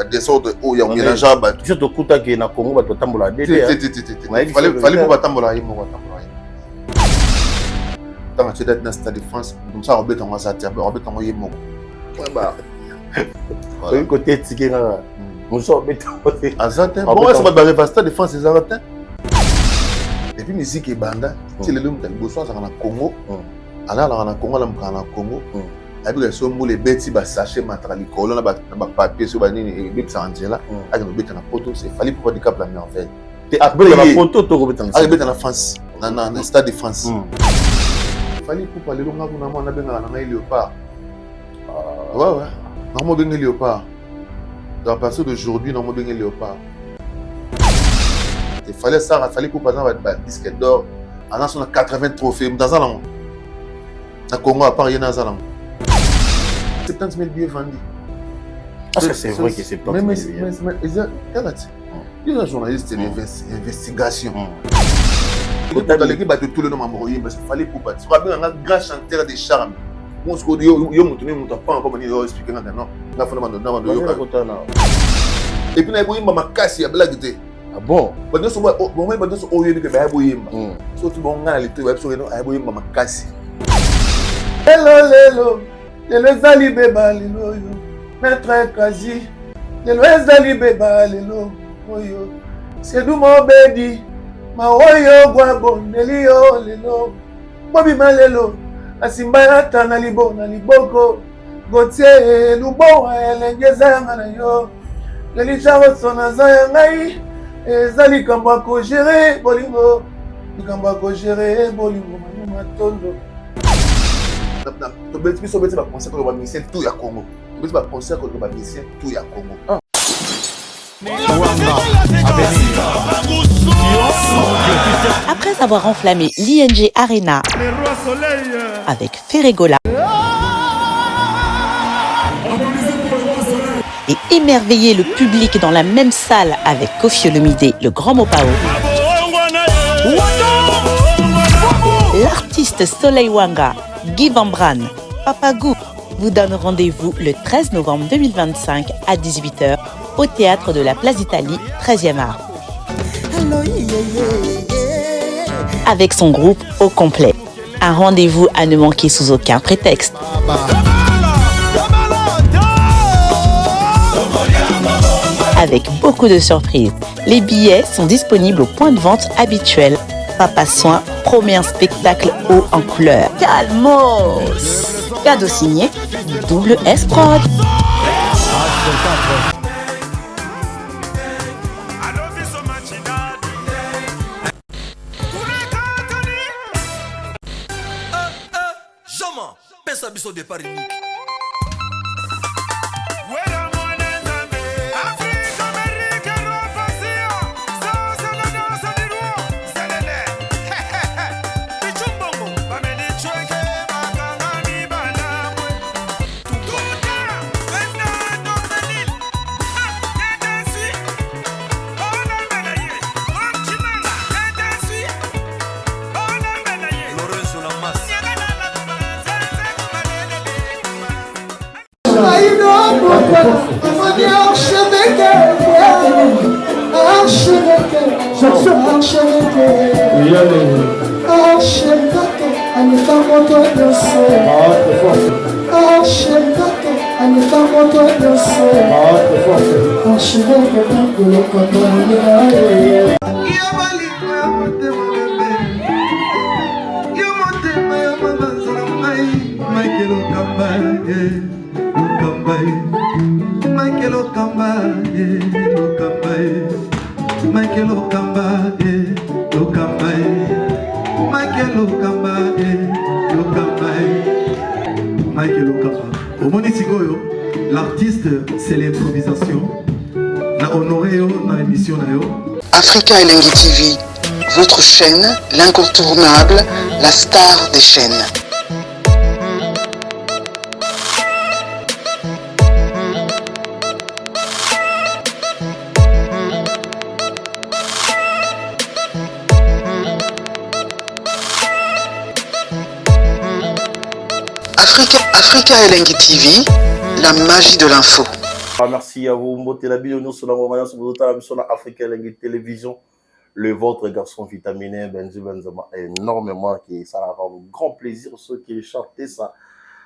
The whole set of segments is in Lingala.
desordre oyo ya mélange bato je tokuta ke na Congo bato tambola dete fallait ko batambola ye moko dans la date na stade de France comme ça Robert en Azati Robert en ye moko ba oui côté tikena muso beto Azati bon ça va ba stade de France les Azati et puis musique et banda c'est le lum boso ça na Congo ala na Congo la mkana Congo avec so mo les bêtis ba sachet matériel likolo na ba papier so ba nini bit ça angela avec no bit na photo c'est fallait pour des cap la mer en fait et après la photo to ko betan avec bit na France na stade de France fallait pour parler longa kuna mo na benga na léopard ouais na mo benga léopard à partir d'aujourd'hui na mo benga léopard il fallait ça fallait pour par exemple disque d'or en a 80 trophées dans un an na Congo à part yana zalang 70 000 billets vendus. Ah, c'est vrai que c'est pas mais il y a un journaliste d'investigation. Il y a l'équipe de tout le nom il fallait pour partir. Il y a un grand chanteur de charme. On se dit, il y a un pas encore venir expliquer non. Et puis il y a un casse, il y a blague. Ah bon? Bon, il y a hello. Le zali beba lelo yo maître Kazi le zali beba lelo oyo c'est du mobedi ma oyo gwa bondeli yo lelo bobi malelo asimba yata na liboko gotie lubo elengeza ngana yo leli charo sona za ngai ezali kamba ko gérer bolingo kamba ko gérer bolingo matondo tu bêtis sur bêtis va penser que le musicien tout ya Congo tu bêtis va penser que le musicien tout ya Congo Après avoir enflammé l'ING Arena avec Ferregola et émerveillé le public dans la même salle avec Koffi Olomide, le grand Mopao, l'artiste Soleil Wanga, Guy Van Bran, Papa Gou vous donne rendez-vous le 13 novembre 2025 à 18h au théâtre de la Place d'Italie, 13e art. Avec son groupe au complet. Un rendez-vous à ne manquer sous aucun prétexte. Avec beaucoup de surprises. Les billets sont disponibles au point de vente habituel. Papa Soin promet un spectacle haut en couleur. Calmos! Cadeau signé Double S Prod. L'artiste, c'est l'improvisation. Na honoré dans l'émission. Africa Elengi TV, votre chaîne, l'incontournable, la star des chaînes. Africa Elengi TV, la magie de l'info. Merci à vous, Mbotela Bino, sur la Romania, sur la Africaine Télévision. Le votre garçon vitaminé, Benji Benzema, énormément, qui ça a un grand plaisir, ceux qui chantaient ça.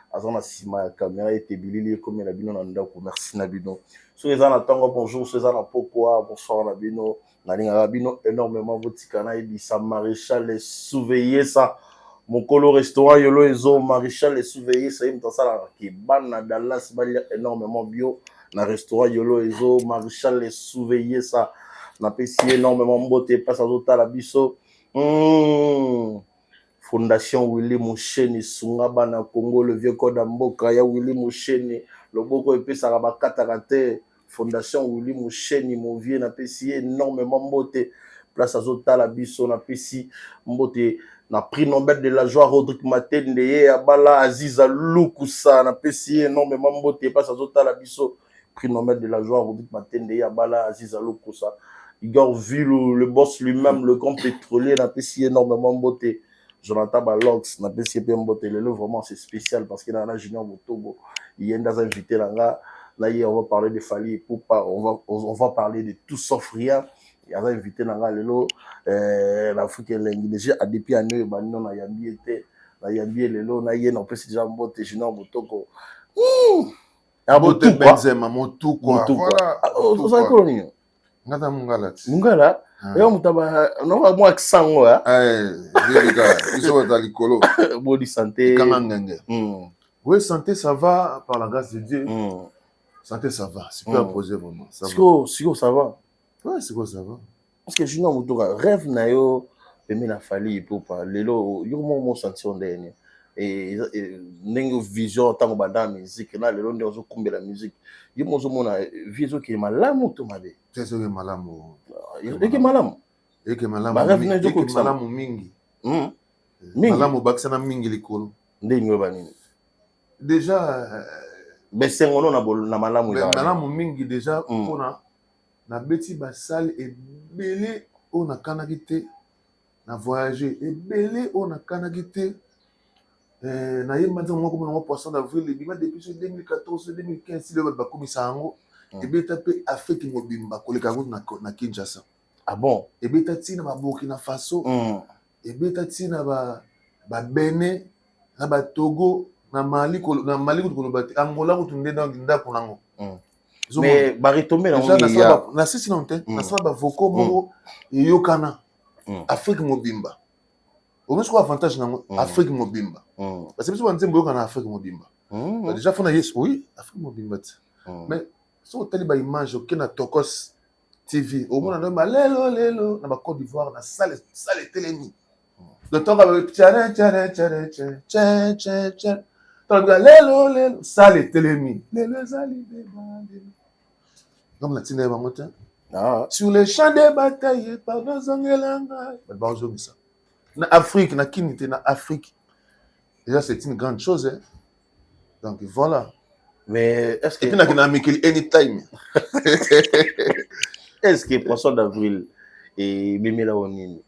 Azana Sima, caméra était bilili, comme la Bino Nanda, merci Nabino. Sur les Anatango, bonjour, sur les Anapokoa, bonsoir Nabino. Nalinga Nabino, énormément, Botikana, Ibissa, Maréchal, les surveiller ça. Mon colo restaurant, Yolo Ezo, Maréchal, les surveiller ça, il me ça, qui ban Dallas, énormément bio. Na restaurant Yolo Ezo, Maréchal, les surveiller ça. Na pesi énormément mbote, passe à l'autre la biso. Fondation Willy Moucheni, Sungaba na Congo, le vieux code Mboka, ya Willy Moucheni, le boko epé saraba katarate. Fondation Willy Moucheni, mon vieux, na pesi énormément mbote. Place à l'autre la biso, na pesi mbote. Na prix Nobel de la joie, Rodrigue Matende, Abala Aziza Lukusa, na pesi énormément mbote, passe à l'autre la biso. Prix Nobel de la joie, Rodrigue Matende, Abala Aziza Lukusa. Igor Ville, le boss lui-même, le grand pétrolier, n'a pas si énormément beauté. Jonathan Balox, n'a pas si bien beauté. Le vraiment, c'est spécial parce qu'il y a un Junior Motobo. Il y a un invité là. Là, on va parler de Fali Poupa. On va parler de tout sauf rien. Il y a un invité là. L'Afrique l'Indonésie a depuis un an, on a yambi été. On a yambi le lot. On a yé, on peut se dire beauté Junior Motobo. Beauté Benzema, mon tout quoi. Voilà. Vous savez quoi, Ngata Mungala. Mungala? Et on t'a non à moi accent ouais. Ils sont dans l'écolo. Body santé. Oui, santé ça va par la grâce de Dieu. Santé ça va, c'est pas imposé vraiment. Ça va. Siko ça va. Ouais, c'est quoi ça va? Parce que je n'ai pas rêve na yo pemé la fali pour parler lo yo mo senti on dernier. Et nengo vision tant que dans musique na le long zo kumbe la musique. Yo mo zo mona vision qui malamu to mabe. C'est ce que malamu. Eke malamu. Eke malamu. Ba rêve na zo ko malamu mingi. Mingi. Malamu baksana mingi likolo. Ndenge ba nini. Déjà besengono na malamu ya. Malamu mingi déjà pona na beti ba salle et belé on a kanagité na voyager et belé on a kanagité. Na yemba nzamo moko na poisson d'avril bima depuis 2014 2015 le ba komisa yango et beta pe Afrique mobimba koleka ngo na Kinshasa. Ah bon? Et beta tina ba Burkina Faso et beta tina ba Benin na ba Togo na Mali ko bati Angola ko tunde dans ndako nango. Mais ba retomber na sisi na nte na sala ba voko moko yokana Afrique mobimba. On a quoi avantage dans Afrique mobimba. Parce que si on dit que Afrique mobimba. Déjà faut na yes oui, Afrique mobimba. Mais si on tali ba image que na Tokos TV, au moins on a lelo na ba Côte d'Ivoire na salle télémi. Le temps va tchara Tant lelo salle télémi. Lelo zali beba. Comme la tine ba mota. Sur les champs de bataille par nos angelanga. Ba zo ça. Na Afrique, na Kinité, na Afrique. Déjà, c'est une grande chose. Hein? Donc, voilà. Mais est-ce que... Et puis, on a mis anytime. Est-ce que Poisson d'Avril et Mimela Onini?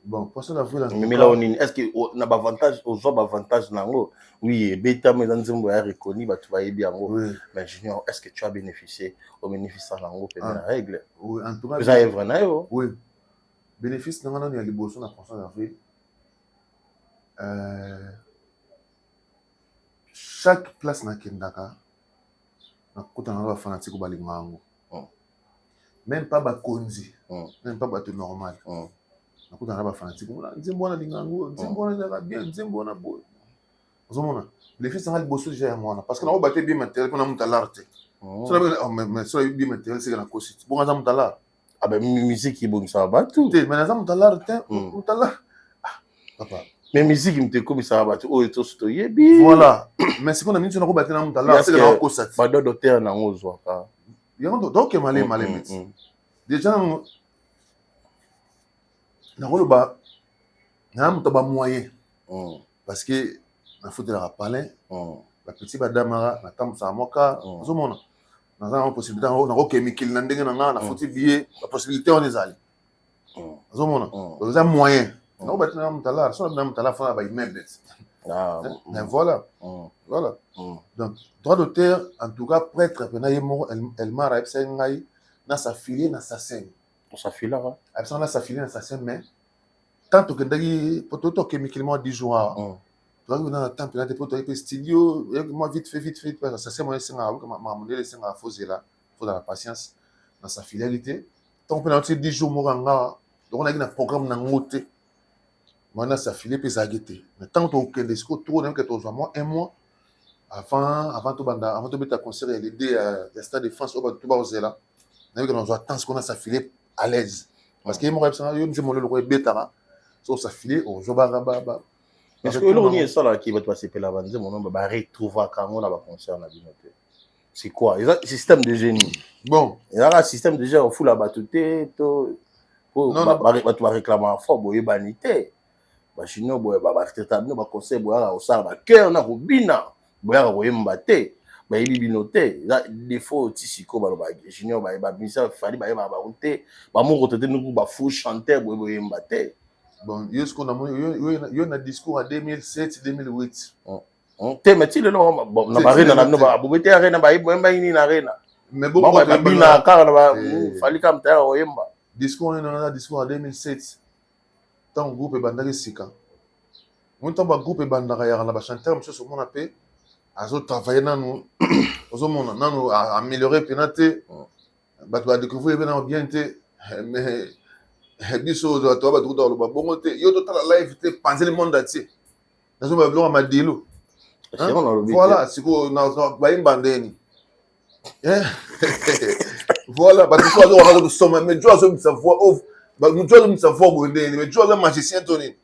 Bon, Poisson d'Avril... Mimela Onini, est-ce qu'on a avantage, aux autres avantages nango? Oui, Beta, mais dans un moyen reconnu, tu vas y bien. Mais Junior, est-ce que tu as bénéficié au bénéfice de nango, la règle? Oui, en tout cas... Vous avez vrai, oui. Bénéfice dans la libération de la Poisson d'Avril. Chaque place na Kendaka, na kota na ba fanatique ba lingango. Même pas ba konzi, même pas ba tout normal. Na kota na ba fanatique, nzembo na lingango, nzembo na bien, nzembo na bo. Ozomona, bénéfice dans la libération déjà moi parce que na ba te bien matériel pour na mutalarte. Mais ça bien matériel c'est na kosi. Bon na mutalar. Ah ben musique qui bon ça va tout. Mais na mutalar mutalar. Papa. Mais musique me te comme ça va tout. Oh et tout to yebi. Voilà. Mais c'est qu'on a mis sur na ko batena mutalar c'est na ko sati. Ba do docteur na ngozwa ka. Yango donc malé médecin. Déjà na ko ba na mutaba moyen. Parce que na faut de la palais. La petite badamara na tamsa moka. Ozomona. Nous avons la possibilité de faire billet, la possibilité on les a. Nous avons moyen. Nous avons un Mais voilà. Voilà. Donc, droit d'auteur, en tout cas, prêtre, elle m'a rappelé dans sa filée, dans sa scène. Sa filée, hein? Elle dans sa filée, dans sa scène, mais tant que peut-être que Michael 10 jours, tu vois, dans le temps, tu as des studio, moi, vite fait, ça c'est moi, c'est ma modèle, c'est ma fausse là, il faut de la patience, dans sa fidélité. Tant que tu as 10 jours, donc on a un programme dans le côté. Moi, sa filée, puis ça a été. Mais tant que tu as trop, que tu as un mois, avant de mettre à concert et l'aider à le Stade de France, tout va oser là. On a tant qu'on a sa filée à l'aise. Parce que moi, je me dis, mon le bêta, sur sa filée, on joue à Rababa. Est-ce que l'on est ça là qui va te passer pour la bande, mon nom va retrouver quand on a un concert dans la communauté. C'est quoi? Il y a un système de génie. Bon. Il y a un système déjà au fou la batute, tu vas réclamer un fort, boye banité. Chino boye babartetable ba conseil boya au sala ba cœur na robina boya royemba te ba ilibinote il faut tisiko ba ba junior ba misa fali ba ba onte ba mo rote nous ba fou chanter boyemba te. Bon, yo ce qu'on a yo na discours en 2007 2008. Te meti le no bon na barena na no ba bobete arena ba boyemba ini na arena. Mais bon ba bina car na ba fali kam ta royemba. Discours on discours en 2007. Tant groupe bandari sika. Mon temps ba groupe bandara ya na ba chanteur monsieur sur mon appel azo travailler na nous ozo mon na nous améliorer penate ba tu découvrir bien te mais biso do to ba tout dans le ba bon te yo total live te penser le monde entier nazo ba blo ma dilo voilà c'est quoi na ba imbandeni voilà ba tu sois au sommet mais tu as sa voix off ba nous tu as sa voix bondeni mais tu as un magicien Tony.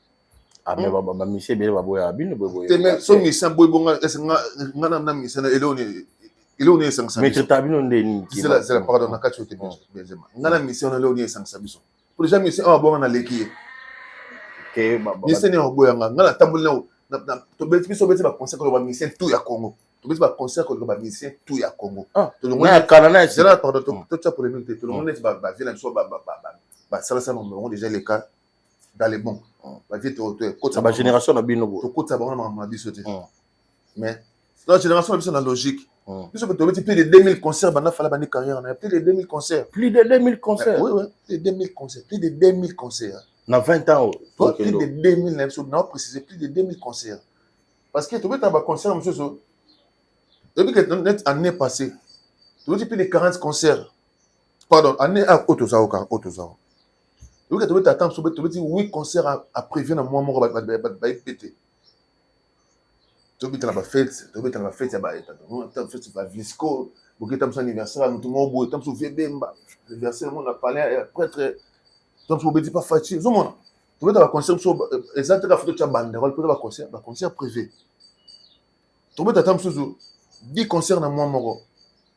Ah mais ba monsieur bien ba boya bino boya te mais so mission boy bonga est nga na mission eloni esangisa mais tu tabino ndeni c'est la pardon na kacho te Benzema nga na mission na eloni esangisa biso pour déjà mission a bonga na leki ke ba mission ne oboya nga na tambuli na to beti biso beti ba concert ko ba mission tout ya Congo to beti ba concert ko ba mission tout ya Congo to le monde Canada c'est là pardon to tu pour le monde tout le monde ba vile so ba ça on déjà les cas dans les bons ba vite ba génération na bino to kota ba na biso te mais la génération biso na logique biso peut tomber plus de 2000 concerts bana fala bani carrière on a plus de 2000 concerts plus de 2000 concerts oui plus de 2000 concerts plus de 2000 concerts na 20 ans plus de 2000 même on a précisé plus de 2000 concerts parce que tu veux ta concert monsieur so depuis que net année passée tu veux plus de 40 concerts pardon année à Otozawa tu veux t'attendre sur tu veux dire 8 concerts à prévu dans mois ba pété tu veux la fête ya ba tu festival Visco pour que tu anniversaire nous tout le monde tu sur Vebemba anniversaire on a parlé prêtre tu veux pas fatigué tout le monde tu veux ta concert sur exactement la photo tu as banderole pour ta concert privé tu veux t'attendre sur 10 concerts dans mois moko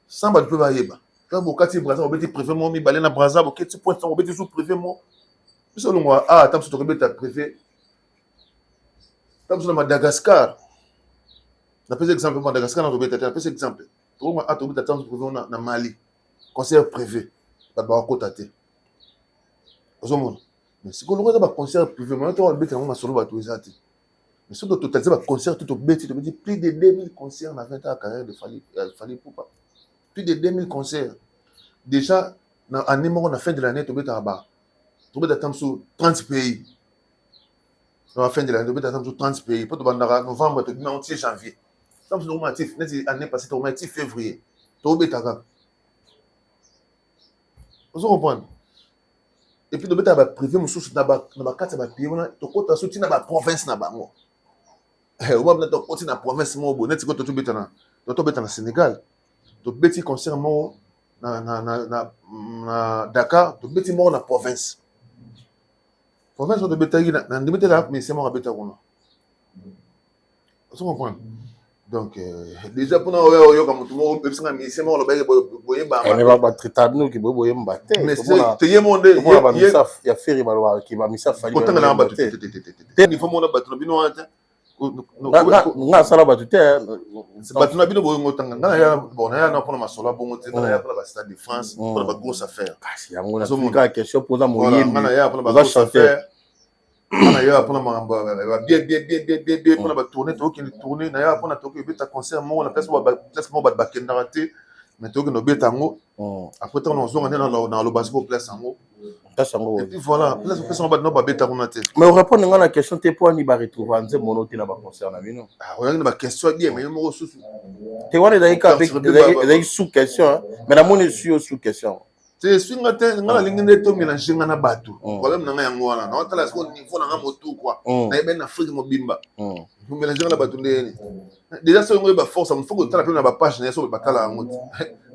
sans ba peut ba yeba quand bokati braza obeti privé mo mi balé na braza boketi point ça obeti sous privé mo biso longwa tam sur to privé tam sur Madagascar. Na pese exemple Madagascar na tobeta na pese exemple to ma atobeta temps privé na Mali concert privé ba kota te ozomona mais si ko lokoza ba concert privé mais to beta na solo ba to ezati mais sur totaliser ba concert tout beti to dit plus de 2000 concerts na 20 ans de carrière de Fally Ipupa plus de 2000 concerts déjà na année moko na fin de l'année to beta temps sur 30 pays à la fin de l'année to beta temps sur 30 pays pour to bandara novembre to na janvier. Comme c'est normatif, l'année passée, c'est normatif février. Tu as bêta. Vous comprenez? Et puis, tu as privé, mon souci, tu as carte, tu as pays, tu as soutenu la province. Tu as soutenu la province, tu as bêta na Sénégal. Tu as bêta concert na Dakar, tu as bêta na province. Province, tu as bêta là, mais c'est moi qui bêta. Vous comprenez? Donc déjà pour nous comme tout le monde peut se mais c'est moi le boyer ba mais ba traiter nous qui boyer mbaté mais c'est y monde il y a faire balwa qui va misa fali autant na ba te il faut mon ba tu bino ata nga sala ba te ba tu bino boyer ngotanga nga ya bon ya na pour ma solo bon te na ya pour la Stade de France pour la grosse affaire kasi yango na ka question posa moyembi nga ya pour la grosse affaire On a eu après bien pour la tournée tourner na ya pour na toquer beta concert mo na place mo ba kendaraté mais toquer no beta ngo après on on dans le basco place ngo et puis voilà place on ba beta on a té mais on répond à la question t'es pour ni ba retrouver nze monoté na ba concert na bino ah on a une question bien mais mo sous t'es on est avec sous question mais la monnaie sous question c'est swinga te ngala lingine to mélanger ngana bato problème na yango wana na otala ko niveau na moto quoi na ben Afrique mobimba vous mélanger ngala bato ndeni déjà so ngo ba force faut que tala pe na ba page na so ba tala ngo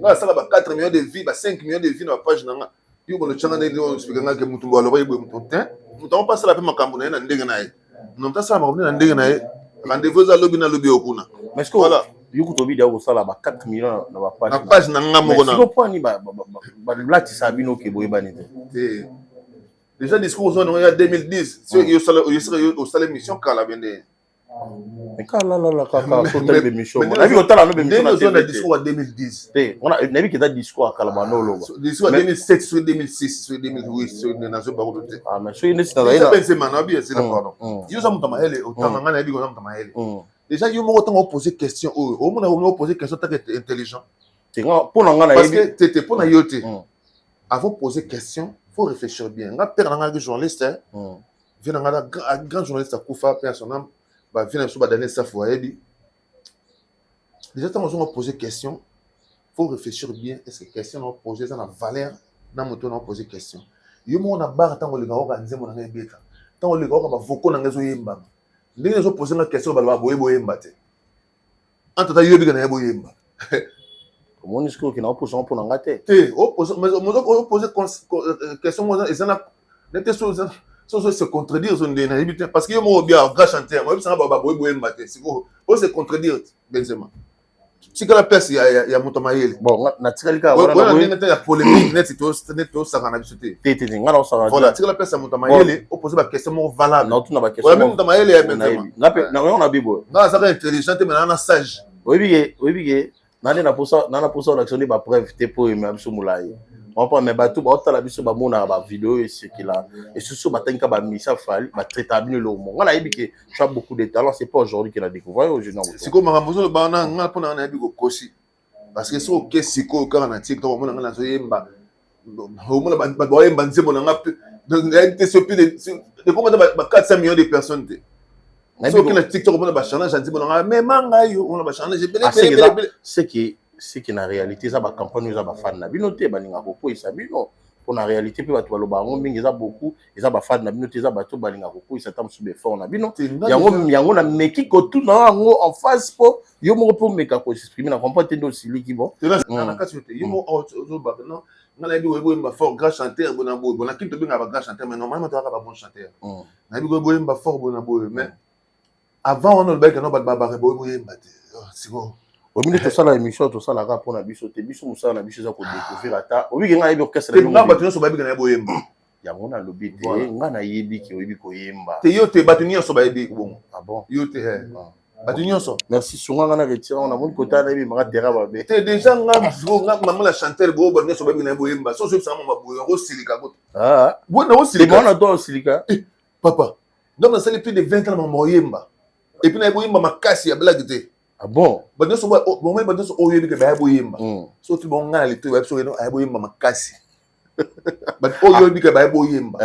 ngala sala ba 4 millions de vies ba 5 millions de vies na ba page na nga yo bono changa ne lo expliquer nga ke mutu ngalo ba yebo mutu te mutu on passe la pe makambo na ndenge na ye non ta sala makambo na ndenge na ye rendez-vous za lobby na lobby okuna mais est-ce que voilà yuko to video ko sala ba 4 millions na ba page na nga moko na ko point ni ba blati sabino ke boye bani te déjà discours on en 2010 si yo sala au salaire mission kala bende mais kala la kaka so tele émission na bi ko tala no be mission na discours en 2010 te on a na bi ke da discours kala manolo discours en 2007 sur 2006 sur 2008 sur na zo ba ko te ah mais so ine sita da ina pense mana bien c'est pardon yo sa mutama hele otanga ngana bi ko mutama hele déjà yo mo temps poser question au mo poser question tant que intelligent c'est pour ngana parce que t'étais pour na yote avant poser question faut réfléchir bien nga père nga journaliste vient nga grand journaliste Koufa personnel ba vient sur ba donner ça faut ebi déjà tant on poser question faut réfléchir bien est-ce que question on poser ça na valeur na moto on poser question yo mo na bar tant on le ga nzemo na ngebeta tant on le ga ba voko na ngezo yemba ndenge zo poser la question ba boyemba te entre ta yobi na boyemba comment est-ce que na opposition pour nga te mais poser question moi et ça na n'était so se contredire son de na parce que yo mo bien grand chanteur moi ça ba boyemba te c'est ko se contredire Benzema si que la peste ya Moutamayele bon na tikalika voilà na ya polémique net to ça na bisouté te nga na ça voilà si que la peste ya Moutamayele opposer ba question mo valable na tout na ba question voilà même Moutamayele ya Benzema na on a bibo na ça intelligent mais na sage oui bige nani na posa on ba preuve te pour même so mulai on prend mais bateau ba otala biso ba mona ba vidéo et ce qu'il a et surtout ba tanka ba misa fali ba traiter bien le monde on a dit que tu as beaucoup de talent c'est pas aujourd'hui qu'il a découvert au jeune c'est comme makambo ba na pona na biko kosi parce que so ke siko ka na TikTok mona na so yemba mona ba yemba nzemo na ngapi de ce plus de combien de 400 millions de personnes so que na TikTok mona ba challenge nzemo na mais manga yo mona ba challenge c'est qui na réalité ça ba campagne ça ba fan na bino te ba ninga ko ça bino pour na réalité pe ba to baloba ngo mingi za beaucoup eza ba fan na bino te za ba to ba ninga ko ça tam sube fort na bino yango na meki ko tout na ngo en face po yo mo po meka ko exprimer na comprendre ndo sili ki bon na ka sote yo mo zo ba non ngala bi wo ba fort grand chanteur bona bo bona kinto bi nga ba grand chanteur mais normalement to ka ba bon chanteur na bi go ba fort bona bo mais avant on le bec no ba bo yemba te c'est bon au milieu de ça la émission tout ça la rap on a biso te biso musa na biso za ko découvrir ata o bi nga yebi orchestre te nga batino so ba bi na boyemba ya mona lobi te nga na yebi ki o yebi ko yemba te yo te batino so ba yebi bon ah bon yo te batino so merci songa nga na retira on a mon côté na yebi maka terra ba be te déjà nga maman la chanteur bo batino so ba bi na boyemba so ça mama boyo ro silika ko ah bo na o silika on a do silika papa donc ça fait plus de 20 ans maman boyemba et puis na boyemba makasi ya blague te ah bon bado so bon mais bado so oyebi ke ba boyemba so tu bon ngana le to ba so no ay boyemba makasi bado oyebi ke ba boyemba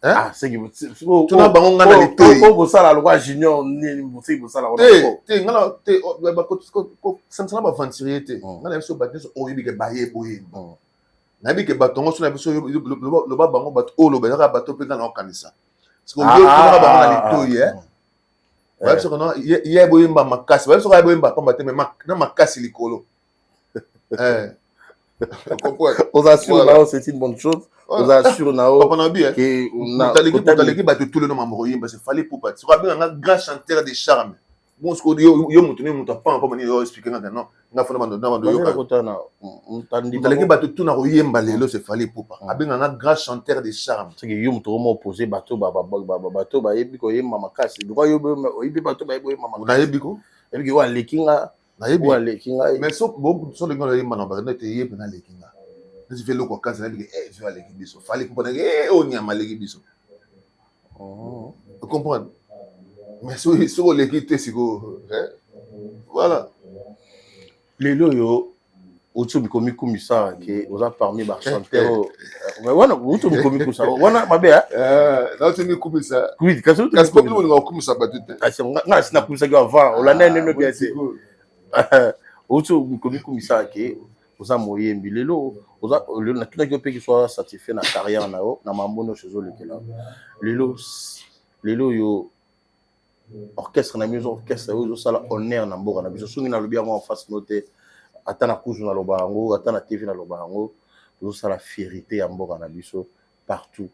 ah c'est que tu na bango ngana le to ko sala lo junior ni musi bo sala te ngana te ba ko sansana ba aventurier te ngana so bado so oyebi ke ba boyemba na bi ke batongo so na so lo ba bango bato o lo ba ka bato pe ngana okanisa parce que yo na bango na le to ouais parce que non hier boyemba makasi ouais parce que boyemba tomba te mais na makasi likolo aux assure là c'est une bonne chose aux assure là que on a l'équipe ba tout le nom mamoyemba c'est fallait pour pas tu vois bien un grand chanteur de charme bon ce que yo mutuni muta pas comme ni yo expliquer nga non nga fona bando yo kotana mutandi ba l'équipe ba tout na oyemba lelo c'est fallait pour pas abin un grand chanteur de charme c'est que yo muto mo opposé bato bato ba yebi ko yemba makasi do yo yebi bato ba yemba makasi na yebi ko yebi wa lekinga na yebi wa lekinga mais so le ngolo yemba na ba na te yebi na lekinga je vais le quoi quand ça dit je vais aller biso fallait pour pas on y a mal biso comprendre. Mais sur l'équité, c'est quoi? Voilà. Les loyaux. Autour du comique comme ça, qui vous a parmi par chanteur. Mais voilà, autour du comique comme ça. Voilà, ma belle. Là, tu me coupes ça. Oui, quand tu Parce que nous, on coupe ça, pas tout. Ah, c'est un coup ça avant. On l'a n'est bien c'est. Autour du comique comme ça, qui vous a moyen bilelo. Vous a le tout qui peut qu'il soit satisfait dans carrière na haut, na mambono chez eux le là. Lelo yo orchestre na maison orchestre yo ça la honneur na mboka na biso soki na lobi en face noté. Ata na kuzu na loba yango ata na TV na loba yango tozosala fierté ya mboka na biso partout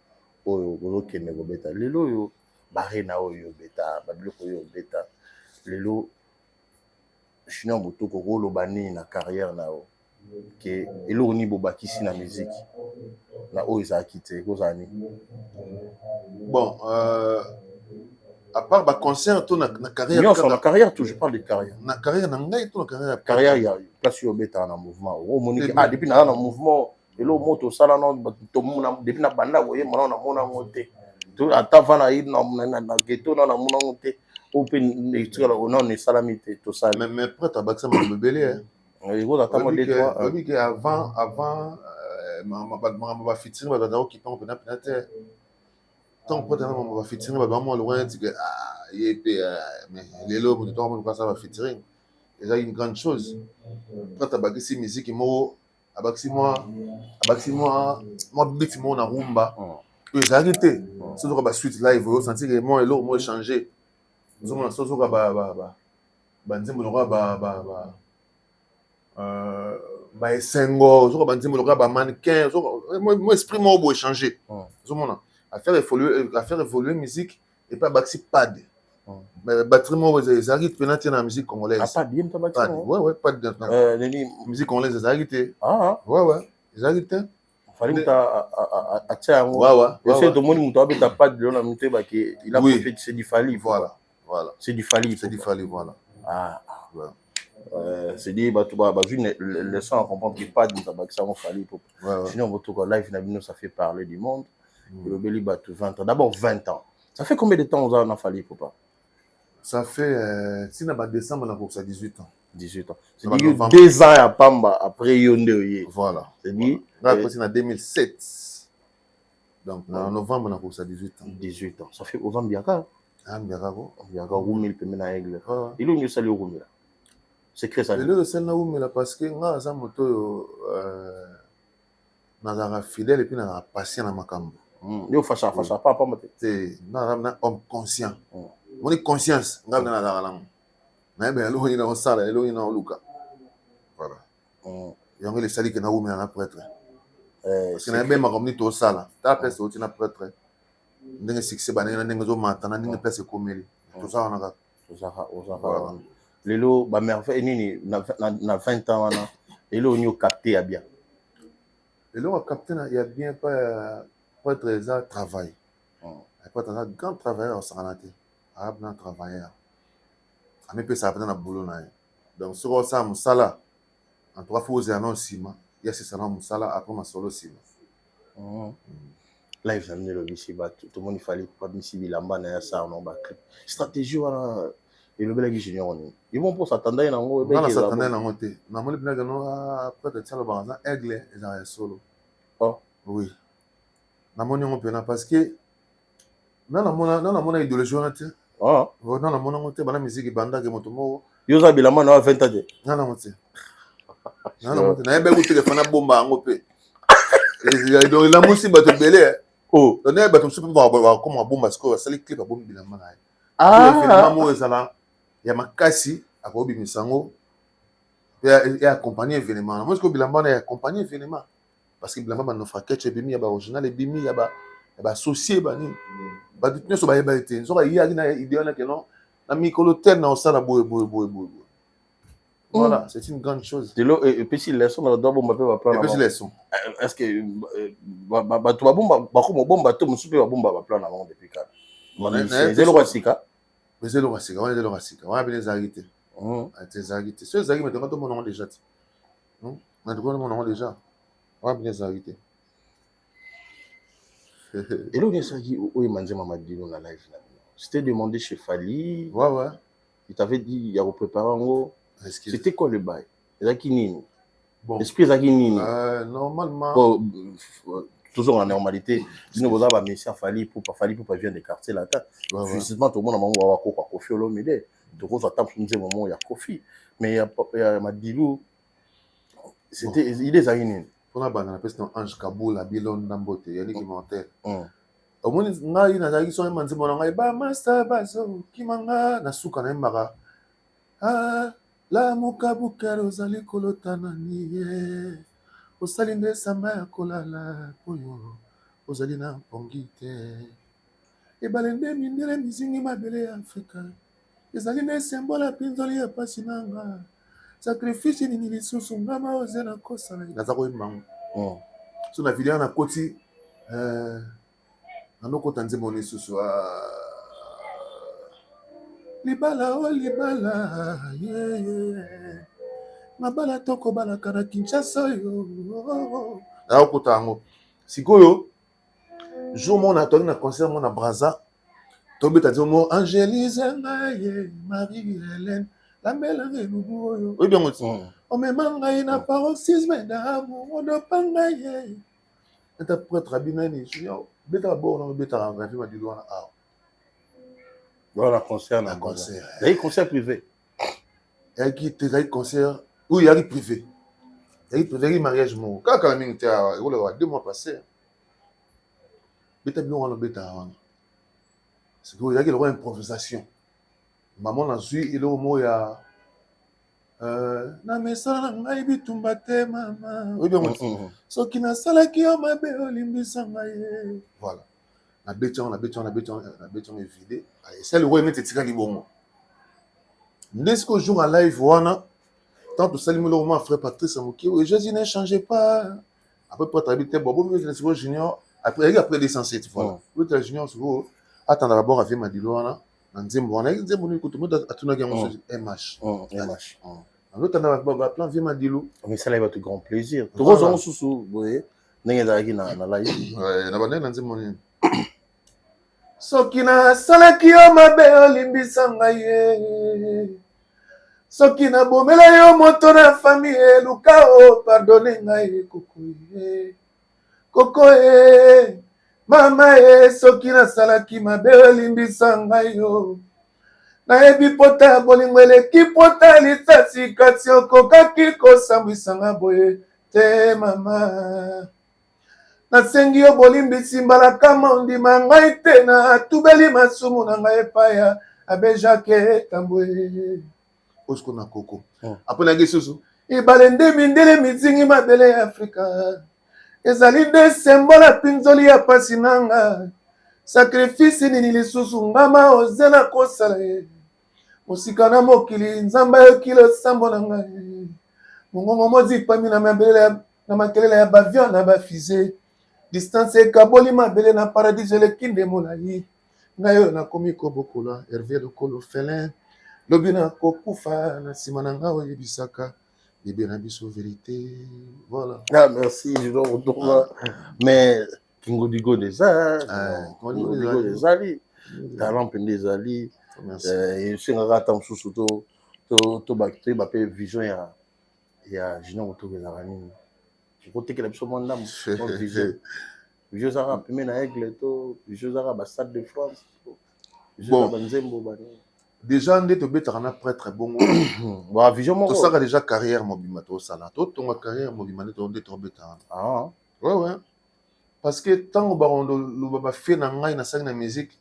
oyo ozokende kobeta lelo oyo barena oyo beta babiloko oyo beta lelo Junior Botoko koloba nini na carrière na yo ke eloko nini bobakisi na musique na oyo ezalaki te kozala nini? Bon, à part ma concert, tout na carrière. Non, sur la carrière, tout, je parle de carrière. Na carrière, na ngai tout na carrière. Carrière, il y a place au bêta en mouvement. Au Monique, ah, depuis na mouvement, et le moto ça là non, depuis na banda, vous voyez, maintenant na mona monté. Tout à ta van aïd na ghetto na mona monté. Open les trucs là, non, les salamité, tout ça. Mais prêt à battre ça me belé hein. Il faut attendre des trois. Oui que avant ma fitine va dans qui tombe na penate. Tant que on va fitine va vraiment loin tu que ah mais les lobes de tout le monde ça va fitine. C'est une grande chose. Quand tu as cette musique moi beat moi na rumba. Ils arrêté. C'est donc ba suite live vous sentir que moi et l'autre moi changer. Nous on so banzimbo loka ba esengo so banzimbo loka ba mannequin so moi esprit moi bo changer. Nous on à faire évoluer musique et pas baxi pad. Mais batterie moi ils arrêtent penalty dans la musique congolaise. Ah pas bien ta batterie. Ouais pas de musique congolaise ils arrêtent. Ah ouais ils arrêtent. Fallait à tiens ouais c'est tout le monde muto abeta pas de la muté ba qui il a fait c'est du Fally voilà c'est du Fally voilà ah c'est dit bah tu vas le son comprendre qu'il pas de tabac ça on Fally pour sinon votre live na bino ça fait parler du monde le beli ba 20 ans d'abord 20 ans ça fait combien de temps on a Fally papa ça fait si na ba décembre na pour ça 18 ans 18 ans c'est dit 2 ans à Pamba après yonde voilà c'est dit après c'est en 2007 donc en novembre on a pour ça 18 ans 18 ans ça fait aux Ambiaka Ambiako Ambiaka Roumil pe na aigle il est sali Roumil secret ça le sel na Roumil parce que nga za moto na fidèle et puis na patient na makambo yo facha pas c'est na homme conscient mon conscience nga na la na be lo ina osala lo ina oluka voilà yango le sali que na Roumil na prêtre parce que na be makamni to sala ta pesa oti na prêtre ndenge succès banenge ndenge zo matana ndenge place komeli to ça na ka lelo ba merveille nini na 20 ans wana lelo nyo capté ya bien lelo a capté na ya bien pas être ça travail pas être un grand travailleur au santé a bien travailleur a me pesa na boulot na donc sur ça musala en trois fois aux annonces il y a c'est ça na musala après ma solo sima live ça venait le bici ba tout le monde il fallait pas bici bilamba na ça non ba clip stratégie wana et le bel Junior on ils vont pour s'attendre na ngo ba na s'attendre na ngo te na mo le bien no après de tshalo ba za aigle et za solo oui na mo ngo pena parce que na mona idéologie wana te na mona ngo te ba na musique banda ke moto mo yo za bilamba na 20 ans na ngo te na ebe ku téléphone bomba ngo pe et donc la musique ba te belé on est bateau super comme un bon masco ça les clips à bon bilamba na mo ezala ya makasi akobi misango et accompagner événement moi ce que bilamba na accompagner événement parce que bilamba no fraquette bimi ya ba original et bimi ya ba associé ba ni ba tout so ba yeba été so ya na idée na que non na mikolo tel na osala boy voilà c'est une grande chose de l'eau et puis si leçon dans d'abord on va plan est-ce que ba to ba bomba ba ko bomba to musupe ba bomba ba plan avant depuis quand c'est le wasika mais c'est le wasika on est le wasika on a bien les arrêtés les arrêtés ceux arrêtés mais tout le monde déjà non mais tout le monde déjà on a bien les arrêtés et l'on est ça qui o manze mama dino na live na C'était demandé chez Fali. Ouais. Il t'avait dit, il y a préparé en gros. C'était quoi le bail? Zakini. Bon. Esprit Zakini. Normalement. Bon, toujours en normalité. Sinon, vous avez Messia Fali pour pas venir des quartiers là. Justement, tout le monde a un moment où il y a Kofi Olomide. Donc, on s'attend pour nous dire moment où il y a Kofi. Mais il y a Madilou. C'était. Il est Zakini. On a banana parce que Ange Kaboul, la Bilon Nambote, Yannick Montel. Au moins, il y a des gens qui m'ont dit, bah, master, bazo, qui m'a na souka na mbara. Ah, la mukabuka rozali kolotana niye. Osali nde sama ya kolala poyo. Ozali na mpongi te. Ebale nde mindele mizingi mabele ya Afrika. Ezali nde symbole ya pinzoli ya pasi nanga. Sacrifice ni lisusu ngama oze na kosala. Naza koyimbango. So na video na koti nanokota nzembo lisusu libala o libala mabala toko balaka na Kinshasa oyo nakota yango sikoyo jour mona tolingi na concert mona Braza tobeta nzembo Angélise ngaye Marie Hélène lambelanga elubu oyo oyebi yango ti omema ngai na paroxysme d'amour odopa ngai interprète rabinani junior beta bord na beta ravi Madilou wana voilà concert na concert. Il y a concert privé. Il y a concert oui, il y a privé. Il y a privé mariage mon. Quand la minute a 2 mois passés. Beta bien wana beta wana. C'est que il y a une improvisation. Maman na zui il au mot ya na mesala ngai bitumba te mama. Oui bien moi. Soki na sala ki o mabe olimbisa ngai. Voilà. Na beton est vidé. C'est le roi met tika libongo. Ndesco jour en live wana. Tant que salut le roman frère Patrice Amoki et Jésus ne changeait pas. Après pour habiter Bobo mais le junior après l'essentiel voilà. Le junior sur attendre d'abord avec Madilou wana. Nzembo wana nzembo ni kutumo atuna gamu MH. MH. L'autre na ba plan vie Madilou. Mais ça là va te grand plaisir. Tout rose sous vous voyez. Nenga daki na live. Ouais, na bana na nzembo ni. Soki na salaki yo mabe olimbisa ngai soki na bomela yo moto na famille luka o pardonne ngai koko mama soki na salaki mabe olimbisa ngai yo nayebi pota bolingo eleki pota lisasi kasi okokaki kosambwisa nga boye te mama nasengi yo bolimbisi mbalaka mondima ngai te na tubeli masumu na ngai epai abe Jacques Tambwe osko na koko après na gesusu ebale nde mindele mizingi mabele ya Afrika ezali nde symbole ya pinzoli ya pasi nanga sacrifice nini lisusu ngama oze na kosala mosika na mokili nzambe ayokili osambo na ngai mongongo mozipami na mabele na makelele ya bavion na bafize distance ekaboli mabele na paradis eleki nde molai ngai oyo nakomi kobokola Hervé Lokolo Felin lobi na kokufa na nsima na ngai oyebisaka bebe na biso vérité voilà. Ah merci je dois retourner mais Kingo Digo des Kingo Digo des Ali talent pendé des Ali et c'est un ratam sous to bakte ba pe vision ya Junior Moto Bezarani. Je crois que la personne mandam vieux arabes mais na aigle to vieux arabes stade de France bon Nzembo bani déjà ndé to betaka na prêtre bongo ba vision mo to saka déjà carrière mobima to sala to tonga carrière mobima to ndé to betaka ouais parce que tant barondo lo ba fait na ngai na sang na musique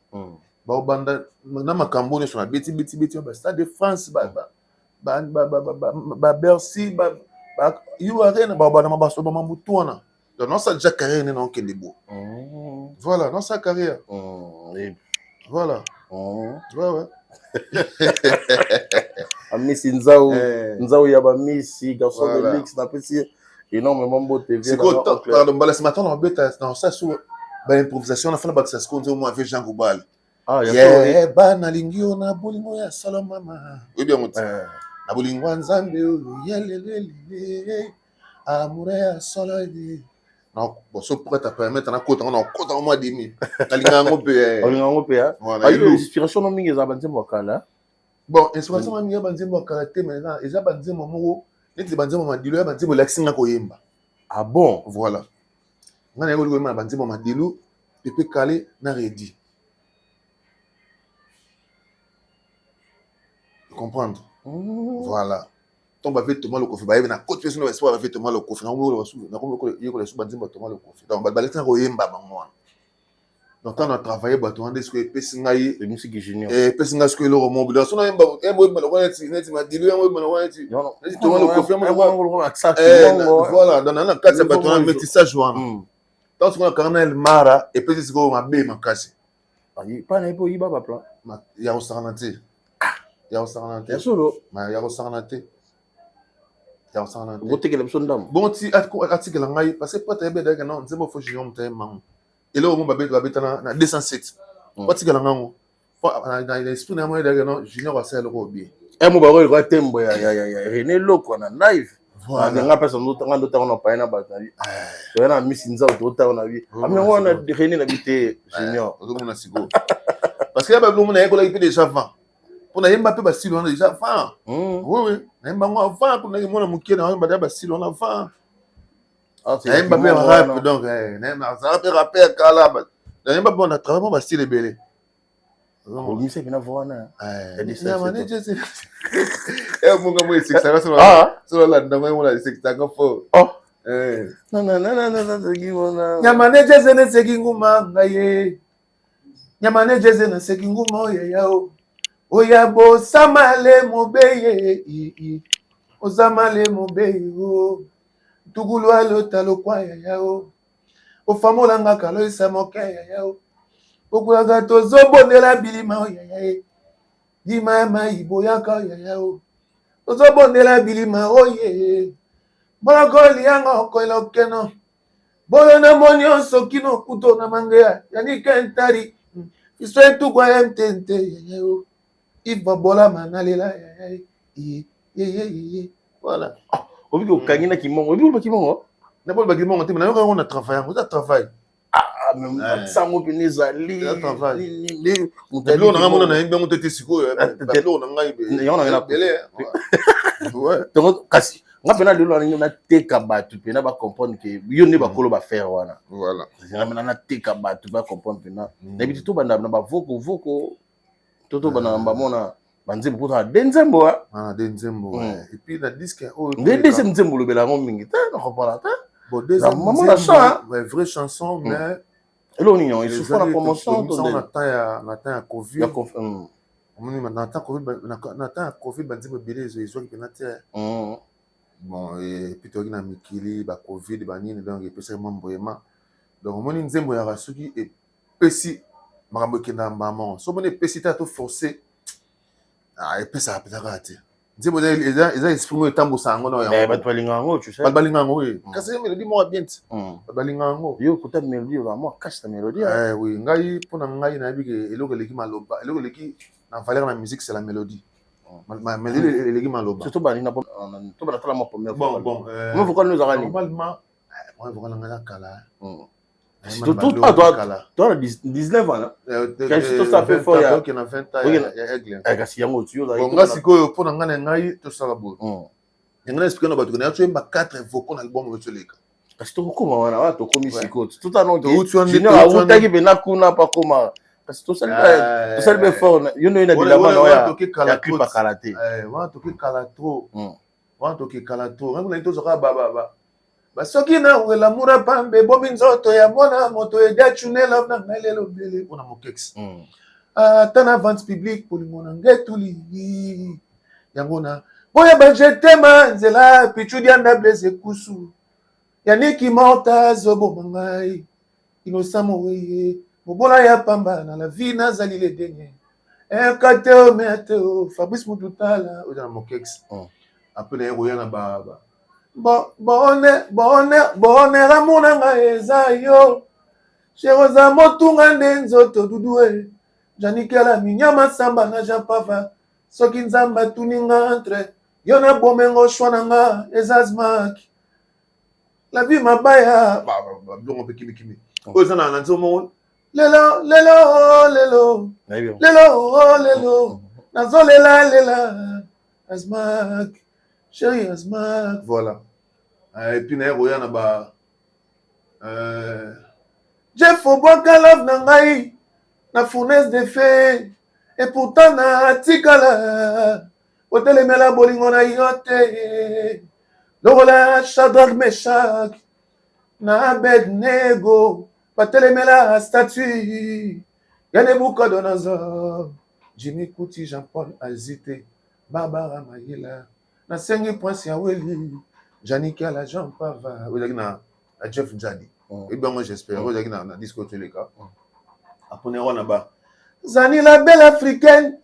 ba banda na makambo ne so na beti ba stade de France ba Bercy ba you arena ba na mabaso ba mambutuana donc non ça déjà carrière ne non kende bo voilà non sa carrière voilà ouais Amisi Nzao ya ba Messi garçon de Lix na pesi énormément beau TV c'est quoi pardon bala ce matin on beta dans ça sur ba improvisation na fana ba ça se moi avec Jean Goubal ya ba na lingio na bolingo ya solo mama oui bien mon na bolingo nzambe yelelele amure ya solo Non, bon, ça pourrait te permettre de côté, on a côté au mois demi. Alingango pe. Alingango pe. Voilà. Inspiration non mingi za banzembo wakala. Bon, inspiration non mingi banzembo wakala te maintenant, eza banzembo moko, neti banzembo madilo ya banzembo laxinga koyemba. Ah bon, voilà. Ngana yego koyemba banzembo madilo, pepe kale na redi. Comprendre? Voilà. Donc va faire Thomas le coffre, bah na côté personne va faire Thomas le coffre, na ko yeko le sous banzembo Thomas le coffre. Donc ba laxinga koyemba bango. Donc on a travaillé bato ande ce que pesingai de musique junior. Pesinga ce que le mobile so na emba emba lo neti neti madilo emba lo neti neti to le coffre voilà dans na kati bato na métissage wana. Donc on a Colonel Mara et petit go mabe makasi. Pas na po yiba ba plan. Ya osanate. Ya osanate. Ya solo. Ma ya osanate. Ya osanate. Voter que l'option d'âme. Bon ti article ngai parce que peut-être be daga non nzembo fo junior mtema. Et là, on va na 207. What's going on? Na l'esprit na moi d'ailleurs non, junior va faire le bien. Et mo ba ko ko tembo ya René Loko na live. Voilà. Nga personne d'autre on a pas na batali. To na misinza auto na vie. Ami on a René na bité junior. Ozo mona sigo. Parce que ba mona yeko la ipi déjà avant. Pour na yemba pe ba silo na déjà avant. Oui. Na yemba ngo avant pour na mona mukie na yemba ba silo na avant. Na yemba pe rap donc na yemba ça pe rapper kala. Na yemba bon na travail ba style belé. O mise bina voana. Na manager c'est. Munga mo isikisaka so la ndama mo la isikisaka fo. Non, gimona. Ya manager zene sekinguma ngaye. Ya manager zene sekinguma yao. Oya bo samale mobeye. Ozamale mobeye o. Tugulu alo talo kwa yao. Ofamola ngaka lo isa moke yao. Okulaga tozobondela bilima yaye. Dima ma iboyaka yao. Tozobondela bilima oye. Bolakoli yanga okoilo keno. Boyo na monyo sokino kuto na mangea. Yani kentari. Iswe tu kwa mtente yao. Iva bola manalela yaye. Ye. Voilà. Obi ko kangina kimongo. Obi ko kimongo. Na bola kimongo te na on a travaillé. On a travaillé. Même sango pineza li. Lo na mona na ngbe mutete siko. Lo na ngai be. Yo na belé. Ouais. Donc kasi nga pena lelo na teka batu pena ba comprendre que yo ne ba kolo ba faire wana. Voilà. Nga na teka batu ba comprendre pena. Na bitu to banda na ba voko toto bana ba mona banzembo pour denzembo denzembo. Et puis la disque denzembo lo bela mingi ta na comprendre ta. Bon denzembo vraie chanson mais Hello Nignon, il souffre la promotion on attend à Covid. On attend Covid banzembo belé ils ont penate. Bon et puis toi na mikili ba Covid ba nini donc et puis c'est vraiment donc moni nzembo ya rasuki et pesi makambo kenda maman so moni pesi ta to forcer et puis ça peut rater nzembo ils expriment tambo sango na ya ba twalingango tu sais ba balingango oui kasi mélodie moi bien ba balingango yo kota mélodie va moi cache ta mélodie oui ngai pona ngai na biki eloko leki maloba eloko leki na valeur na musique c'est la mélodie. Mais les gars l'oba. Surtout bani na to bana tala ma première fois. Bon. Moi faut qu'on nous arrête. Normalement, moi faut qu'on ngala kala. Toi 19 ans là. Qu'est-ce que ça fait fort ya? OK na 20 ans ya aigle. Kasi yango tu yo là. Bon ngasi ko pona ngana ngai to sala bo. Ngana expliquer na batu na tu emba 4 vocaux na album de Toleka. Kasi to koma wana to komi siko. Tout à non. Tu ne a uta ki bena kuna pa koma. Parce que tout ça le fort you know ina bilama na ya clip karaté wa to ki kalatro wa to ki kalatro ngana nto zoka baba basoki na wela mura pambe bobi nzoto ya mona moto e dachune love na ngalelo bele ona mokex tana vente publique pour limona ngetuli yangona boya bajetema nzela pichudi anda blesse kusu yaniki morta zobo mangai inosamo weye Mobola ya pamba na la vie nazali le dernier. Kateo meteo Fabrice Moututala oza mokex. Après les roya na baba. Bonne ramona nga eza yo. Cheroza motunga ndenzoto dudue. Janikela minyama samba na japava. Soki nzamba tuninga entre. Yo na bomengo shwana nga ezazmak. La vie mabaya. Donc on peut kimi. Oh, ça n'a pas monde. Lelo. Nazolela. Asmak. Chérie Asmak. Voilà. Et puis, il y a Jeff Obokalov Nangai. Na fournaise de feu. Et pourtant, na tikala. Otelemela bolingo na yote. Lola Shadrach Meshach. Na Abednego. Patelemela statue. Yanebucodonosor. Jimmy Kuti, Jean-Paul Azité. Barbara Mayela. Na sengi Prince Yaweli. Janik la Jean Pava. Vous avez un Jeff Jadi. Et bien, moi, j'espère. Vous avez un disco Téléka. Après, on a bas. Zani la belle africaine.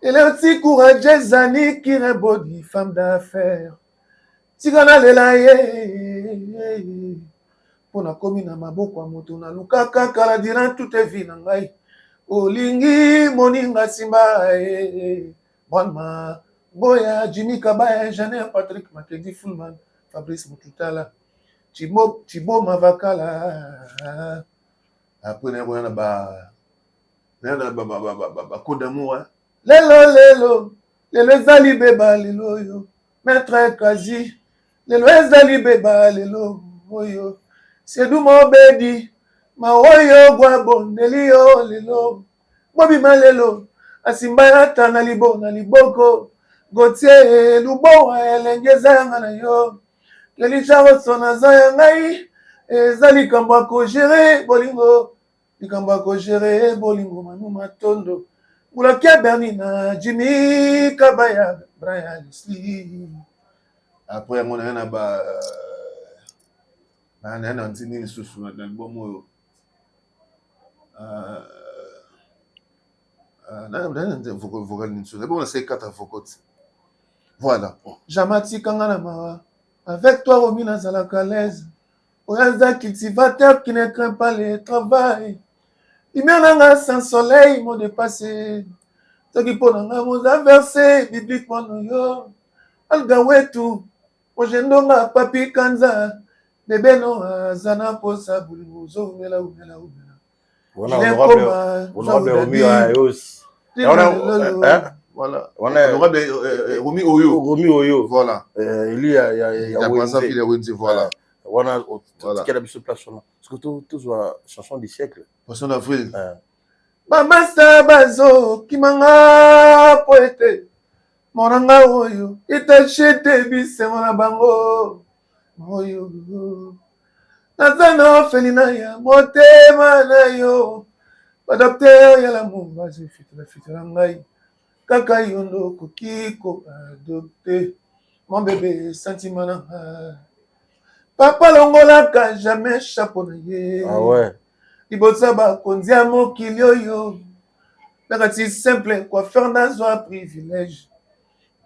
Elle est aussi courageuse. Zani qui est body, femme d'affaires. Tigana lela ye. Pona komi na maboko ya moto na lukaka kala dira toute vie na ngai. Olingi moninga simba Bonma Boya Jimmy Kabaya Janet Patrick Makedi Fullman Fabrice Mututala Thibaut Mavakala. Après on a ba coup d'amour. Lelo ezali beba lelo yo Maître Kazi lelo ezali beba lelo oyo Sedu Mobedi Maoyo gwa bondeli yo lelo Bobi malelo asimba yata na liboko Gautier lubo elengeza yanga na yo Kelisha rosona za yangai ezali kamba ko gérer bolingo likamba ko gérer bolingo manu matondo Boulakia Bernina Jimmy Kabaya Brian Leslie. Après on a un ba un antini sous dans bon mot. Voilà. Jamati Kanganama. Avec toi, Romina Zalakalaise. Oyaza cultivateur qui ne craint pas le travail. Il m'a n'a sans soleil, m'ont dépassé. Ce qui pour n'a m'ont versé, bibliquement nous yo. Algawetu. Ojendonga papi kanza. Bébé no zana posa bulimuzo umela. Honorable Romi Ayos. Voilà. Honorable Romi Oyo. Voilà. Il y a Wendy. Voilà. Voilà. Quelle a place là? Parce que tous la chanson du siècle. Poisson d'avril. Bamasa bazo kimanga poete. Moranga oyo. Itachete bise mona bango. Oyo. Nazana felina ya motema na yo. Adopter ya la mumba fitula ngai. Kaka yondo kokiko adopter. Mon bébé sentiment na Papa longolaka jamais chapeau na ye. Ah ouais. Ibosa ba konzia mokili oyo. Nakati simple coiffeur nazwa privilège.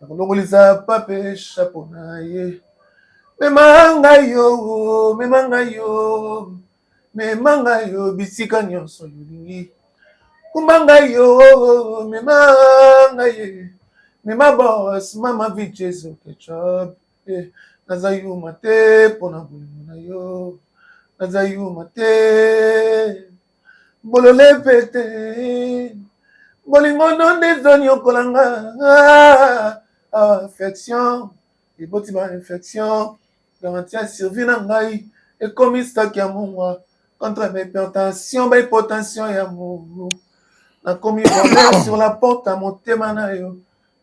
Longolisa pape chapeau na ye. Memanga yo bisika nyonso yolingi. Kumbanga yo memanga ye. Mema boss mama vichezo ketchup. Nazayuma te pona bolingo na yo. Nazayuma te bolole pete. Bolingo nonde zoni okolanga. Affection. Iboti ba infection. Garantie à survie na ngai. Et comme stock ya mwa. Contre mes hypertension, ba hypotension ya mwa. Na komi bonheur sur la porte à motema na yo.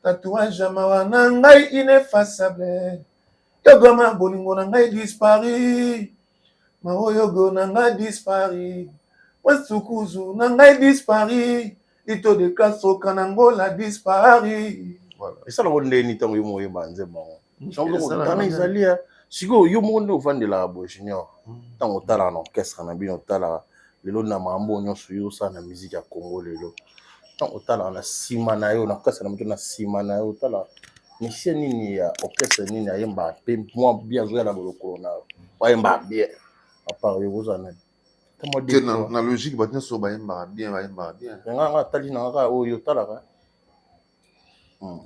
Tatouage ya mawa na ngai ineffaçable. Yogoma bolingo na ngai disparu. Mao yogo na ngai disparu. Wesukuzu na ngai disparu. Ito de Castro Kanangola disparu. Voilà. Et ça, on est ni tant que moi, je banze bon. Dans les alliés, si go yo monde vend de la boue junior. Tant on t'a là en orchestre, na bien on t'a là. Le lot na mambo nyo suyo ça na musique à Congo le lot. Tant on t'a là na simana yo na orchestre na mto na simana yo t'a là. Mais si nini ya orchestre nini ya yemba pe moi bien jouer na boloko na. Wa yemba bien. À part yo vous en êtes. Na logique ba so ba yemba bien. Nga tali na nga o yo t'a là.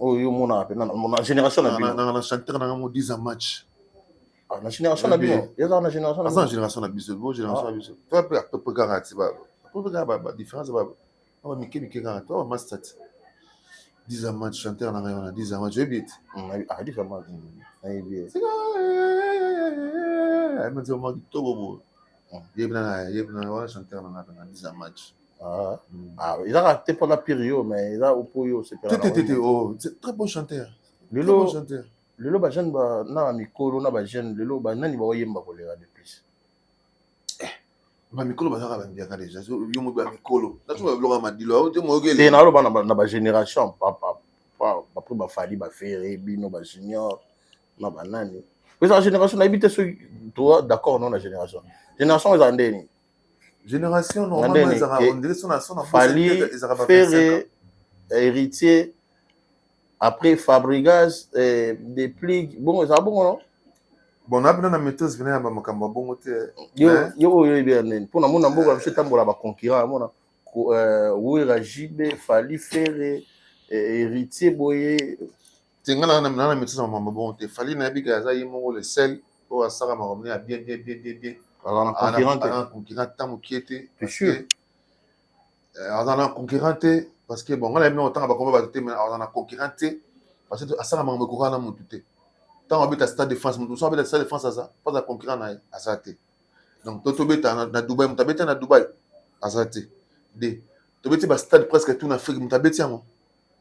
Oh, yo mon génération na chanteur na mo 10 match. La génération n'a bien. Il y a une génération. La génération n'a biso. Bon génération n'a biso. Toi après à peu près garanti ba. À peu près ba différence ba. On va miquer garanti. On va master. 10 ans match chanteur na rien 10 ans match je bit. 10 ans match. Ai bien. C'est ai me dire moi to bobo. Yebna on chanteur na 10 ans match. Il a raté pour la période mais il a au poyo c'est c'est très bon chanteur. Lelo ba jeune ba na mikolo na ba jeune lelo ba nani ba oyemba ko lera de plus. Ba mikolo ba zaka ba ndiaka déjà. Yo mo ba mikolo. Na tu ba bloga madilo. Te mo ogele. Te na lo ba na ba génération papa après ba fali ba ferré bino ba junior na ba nani. Mais la génération na habité sur toi d'accord non la génération. Génération ils andeni. Génération normalement ils ont on dirait son fali ferré héritier. Après Fabregas, des plis, bon, ça bon, non? Bon, on a bien la méthode, venez à Mamakamba, bon, yo, bien, pour la mon amour, je t'aime pour la concurrent, mon oui, Jibe, Fali, Ferré, héritier, boyer. Tu as la méthode, bon, tu Fali, Nabiga, Zaymo, le sel, pour à Sarah, m'a à bien. Alors, un concurrent, tant qui était. C'est sûr. Alors, un concurrent, parce que bon, on a mis autant à combat battre, mais on a concurrenté parce que à ça on me courant dans mon tout. Tant on habite à stade défense, mon tout ça habite à stade défense à ça, pas à concurrent à ça té. Donc toi tu habites à Dubaï, tu habites à Dubaï à ça té. D. Tu habites à stade presque tout en Afrique, tu habites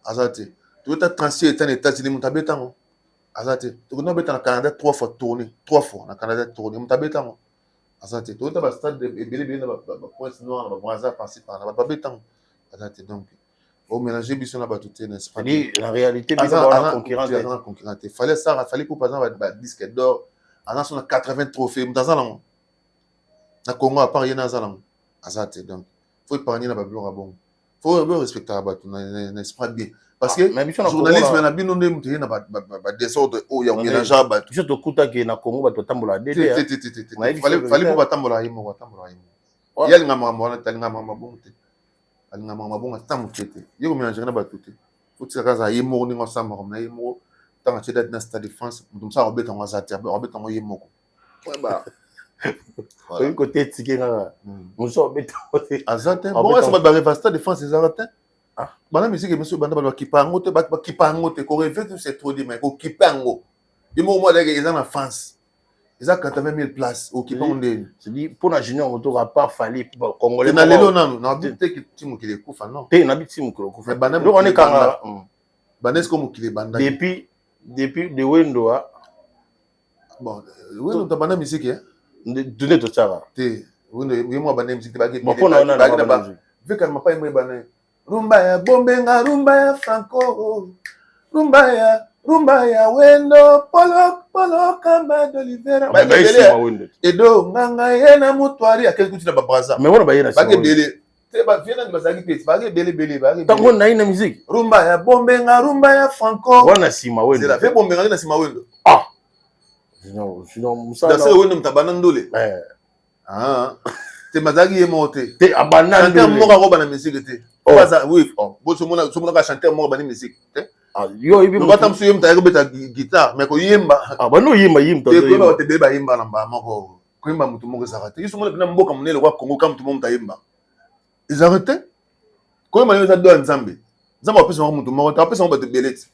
à ça té. Tu habites à transfert aux États-Unis, tu habites à ça té. Tu habites au Canada 3 fois tourné, 3 fois dans Canada tourné, tu habites à ça té. Tu habites à stade et bien dans point noir, dans hasard passé par là, tu habites à ça té. Donc au mélanger biso na batuté n'est-ce pas? La réalité biso na concurrent. Il fallait ça, il fallait pour par exemple disque d'or. En a 80 trophées dans un an. Na Congo à part rien dans un an. Azate donc faut épargner na bablo bon. Faut respecter la batu n'est-ce pas bien? Parce que journalisme na bino ndé muté na ba désordre o ya mélanger batu. Je te kuta ke na Congo batu tambola dédé. Fallait pour batambola yimo. Yel ngama mona talinga mama bon. Alinga mama bon tamu tete yego mélanger na batuté faut tirer ça yemo ni ngosamba comme na yemo tant que d'être dans cette défense donc ça obeta ngazati obeta ngo yemo ko ba oui côté tiké na muso obeta côté azate bon ça ba revasta défense les aratin bana musique monsieur banda ba kipango te ba kipango te ko rêver tout c'est trop dit mais ko kipango yemo moi d'ailleurs ils en France. Ils ont 80 000 places au Kipango. Je dis, pour la junior, on ne pas fallu pour Congolais. Tu n'as pas dit que tu m'as dit que non. Tu n'as pas dit que tu m'as dit que on est quand Banes comme qu'il est banda. Depuis de Wendo. Bon, Wendo ta banda musique hein. De ne tout ça. Te Wendo moi banda musique ba. Bon pour on a ba. Vu qu'elle m'a pas aimé banda. Rumba ya bombenga, rumba ya Franco. Rumba ya Wendo, polo kamba d'Olivera. Edo nganga yena mutwari akel kuti na babraza. Mais wona bayena. Bage bele. Te ba viena ni bazaki pesi, bage bele. Tango na ina musique. Rumba ya bombenga, rumba ya Franco. Wana sima Wendo. C'est la fait bombenga na sima Wendo. Sinon musa. Da se Wendo mtabana ndole. Te mazaki yemote. Te abana ndole. Chanteur moka ko bana musique te. Baza oui. Bo so mona ka chanteur moka bana musique. Yo ibi mo batam suyo mta yobeta guitare mais ko yemba bano yemba to te ko te beba yemba na ba moko ko yemba mutu moko zakate yiso mo na mboka munele kwa Congo kam mutu mo mta yemba ils arrêtent ko yemba yo za do nzambe nzambe opesa mo mutu moko opesa mo bato beleti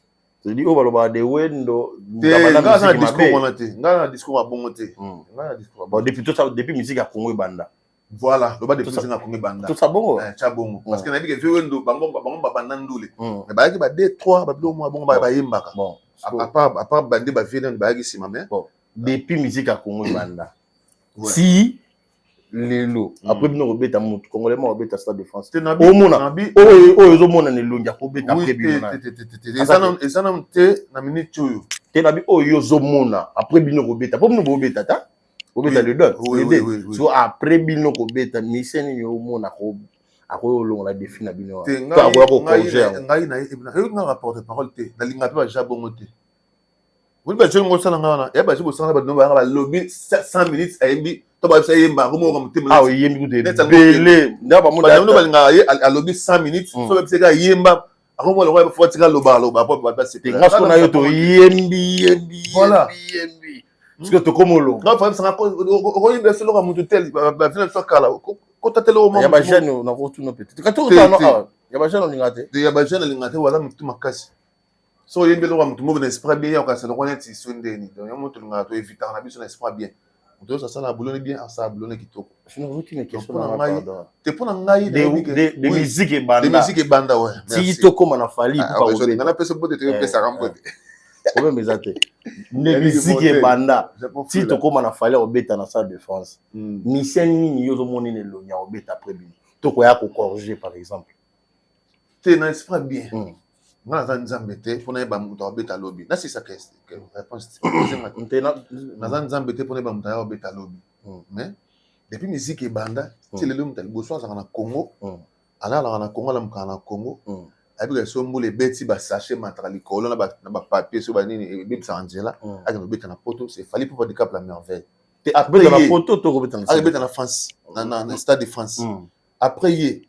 te di o baloba de Wendo ngana discours wana te ngana discours abongo te ngana discours bon depuis musique à Congo banda. Voilà, le bas de plus na Congo banda. Tout ça bon. Bon parce que na dit que Wendo bango banda ndule. Mais ba ki ba 2-3 ba bilo mo bongo ba yemba. Bon. À part bande ba vienne ba ki sima mais. Bon. Depuis musique à Congo banda. Si lelo après bino robeta mutu congolais mo robeta stade de France. O mona. O zo mona ne lonja ko beta après bino na. Ezana te na minute oyo. Te na bi o yo zo mona après bino robeta. Po bino robeta ta. Obeta le don. So après bino ko beta miseni yo mona ko ako longa la défi na bino. To ako ko congère. Ngai na ibna. Yo na rapport de parole te. Na linga pe jabongo te. Vous ba jeng ngosala ngana. Ya ba jibo sala ba no ba lobby 700 minutes ayembi. To ba sa yemba ko mo ko mutima. Ah yembi ko de belé. Na ba mo da no ba linga a lobby 100 minutes. So ba pseka yemba. Ako mo lo ba fotika lo ba po ba se. Ngasko na yo to yembi. Voilà. parce que tokomolo nga fa sanga ko yibe selo ka mutu tel ba vina so kala ko tatelo mo ya ba jeune na ko tuno peut-être ka to no ya ba jeune lingate ya ba jeune lingate wala mutu makasi so yembe lo mutu mo na esprit bien ya ka se ko neti sondeni donc ya mutu lingate to éviter na biso na esprit bien mutu ça ça na boulone bien ça boulone kitoko sinon vous qui me question na ngai te pona ngai de musique et banda ouais si to comme na fali pour pas oser na pesa bote te pesa rambote problème ezate de musique et banda si to comme na fali obeta na salle de France mission nini yo zo monene lo nya obeta après bien to ko ya ko corriger par exemple te na esprit bien nga za nzambe te pona ba mutu obeta lobby na c'est ça que réponse na za nzambe te pona ba mutu obeta lobby mais depuis musique et banda ti le mutu liboso za na Congo ala na Congo la mukana Congo avec so mbule beti ba sachet matra likolo na ba papier so ba nini bip sa angela avec no beta na poto c'est fallait pour de cap la merveille te après la photo to robeta na avec beta na France na stade de France après hier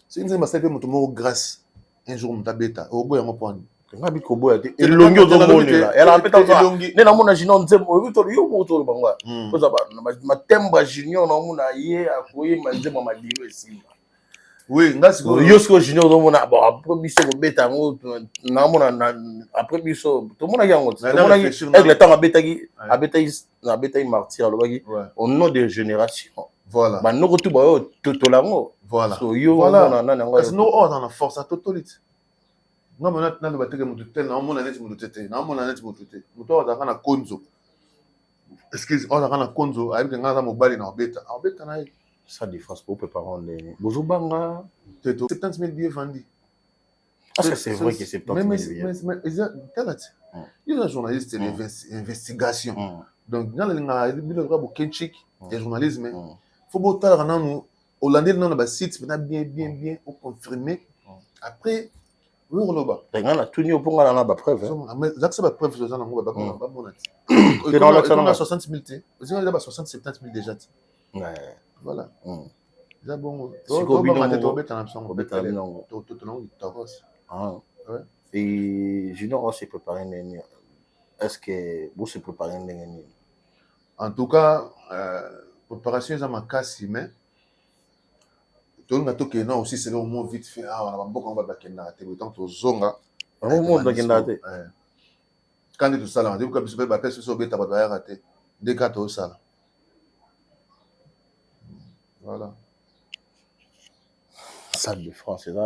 c'est une ma sape mutu mo grâce un jour muta beta o boya mo poni nga bi ko boya te elongi ozo monela ela peta zo ne na mona junior nzemo to yo mo to bangwa ko za ba ma temba junior na mona ye akoye manzemo madiwe simba oui ngasi ko yosko junior do mona bon après biso ko beta ngo na mona après biso to mona yango to mona avec le temps abeta martyr lo baki au nom de génération voilà ba noko tu ba yo to lango voilà so yo mona na ngo parce que nous on a force à totolit non mais na le bateke mutu tel na mona net mutu tete na mona net mutu tete mutu wa kana konzo excuse on a kana konzo avec ngana mobali na obeta na ça défense pour préparer les bozobanga 70 000 billets vendus. Ah, c'est vrai que c'est 70 000 billets. Mais il y a un journaliste d'investigation. Donc, dans le journalisme, il faut que nous Hollandais dans le site, bien confirmé. Après, oui, on l'a. Il y a tout niveau pour la preuve. J'accepte la preuve, c'est ça. Il y a 60 000. Il y a 60 70 000 déjà. Voilà. C'est bon. Et Junior, on s'est préparé. Est-ce que vous se préparez? En tout cas, préparation, ça m'a cassé, mais tout le monde aussi, c'est le moment vite fait. Ah, on a beaucoup de choses. Tant que zonga. Quand tout ça, on dit que tu peux pas faire ce que tu as raté. Dès que tu as ça. Voilà. Salle de France, il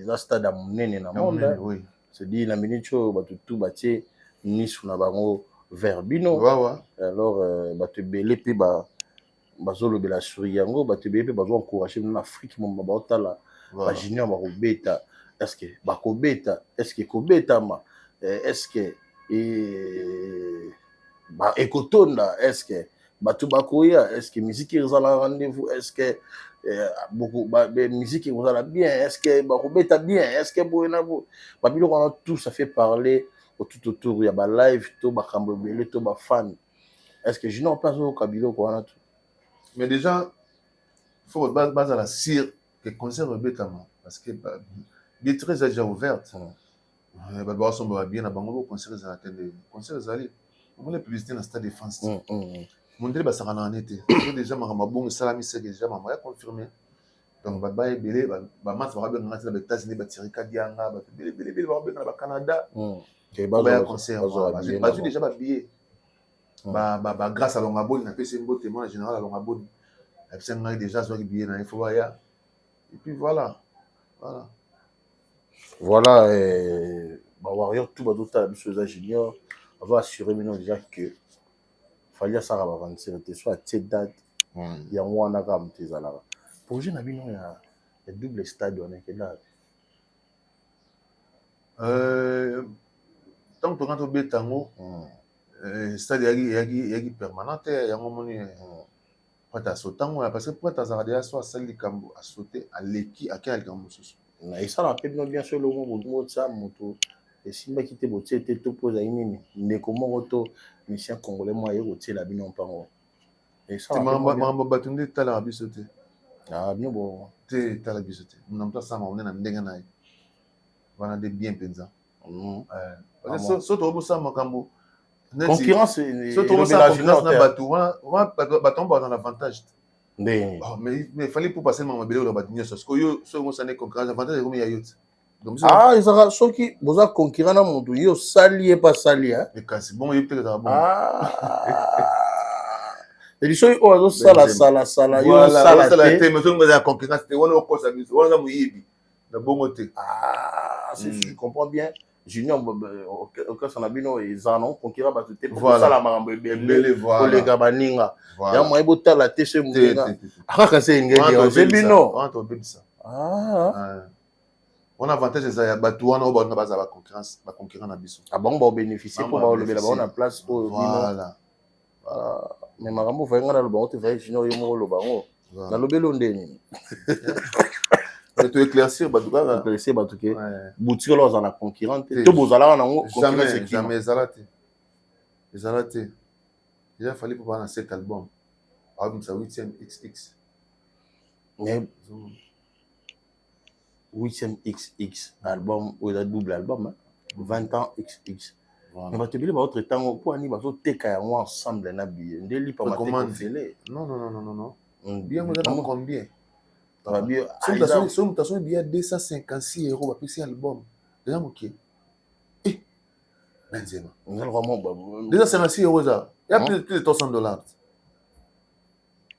a stade à monene na monde. Oui. C'est dit la minute où tout bâti Nice na bango Verbino. Alors ba te belé pe ba bazolo bela suriyango ba te belé pe bazo encourager na Afrique mon ba otala ba junior ba kobeta est-ce que ba kobeta est-ce que kobeta ma est-ce que ba ekotonda est-ce que Batu Bakoya, est-ce que musique est à la rendez-vous? Est-ce que beaucoup de musique est à la bien? Est-ce que Bakobé est bien? Est-ce que Boenabo? Babylon, on a tout ça fait parler tout autour. Il y a des live, tout Bakambobele, tout fan. Est-ce que je n'en place au Kabilo quoi tout? Mais déjà, il faut base à la cire que concert Betama parce que les très déjà ouverte. Babylon sont bien à Bango concert à la télé. Concert Zali. On a publicité dans le stade de France. Mon délai ça en été déjà ma bon salami c'est déjà ma m'a confirmé donc baba est belé ba match va bien dans les États-Unis ba tirer kadianga ba belé va bien dans le Canada que ba concert ba déjà ba billet ba grâce à Longabon na PC mbo témoin général à Longabon et puis ça déjà soit billet na il faut ya et puis voilà ba warrior tout ba d'autres biso junior va assurer maintenant déjà que fallait ça va avancer soit cette date il y a moi na kam tezala projet na bino ya double stade on est là tant que quand on betango stade yagi permanente ya ngomoni pata sotango parce que pata zaradia soit sali kambo a sauter à leki à quel kambo soso et ça rappelle bien sûr le mot ça moto et si m'a quitté botier était tout pose à une mais comment auto mission congolais moi et la bino pango et ça mama batunde tala bisote ah bien bon te tala bisote on pas ça on est na ndenga na wana de bien penza so to bosa makambo concurrence surtout on s'en concurrence na bateau bateau ba dans l'avantage mais il fallait pour passer mon mobile dans bateau parce que yo so on s'en est concurrence avantage comme il y a yot donc ils sera ceux qui boza concurrent na monto yo sali et pas sali hein mais quand c'est bon il peut être bon et les choses oh sala yo sala te mais on va concurrence on va cause abuse on va muyibi na bon côté je comprends bien Junior aucun son abino ils en ont concurrent ba tout pour ça la marambo belé pour les gabaninga ya moi bota la te chez muninga aka c'est ngeli c'est bino on peut ça on avantage ça bato wana ba na baza ba concurrent na biso bon ba bénéficier pour ba lobela ba na place pour voilà mais marambo fa ngana lo ba te fa Junior yo mo lo ba ngo na lobelo ndeni mais tu éclaircir batuka éclaircir batuke boutique là on a concurrente to bozala na ngo jamais zalate il a fallu pour prendre cet album album sa 8e XX mais 8e XX album ou le double album 20 ans XX mais ba te bile ba autre temps pour ani ba so teka ya ensemble na billet ndeli pa ma te non bien moi dans combien somme bien 256 €, bah, puis c'est album. Déjà, ok. Benzema. 256 €, ça. Il y a plus de $300.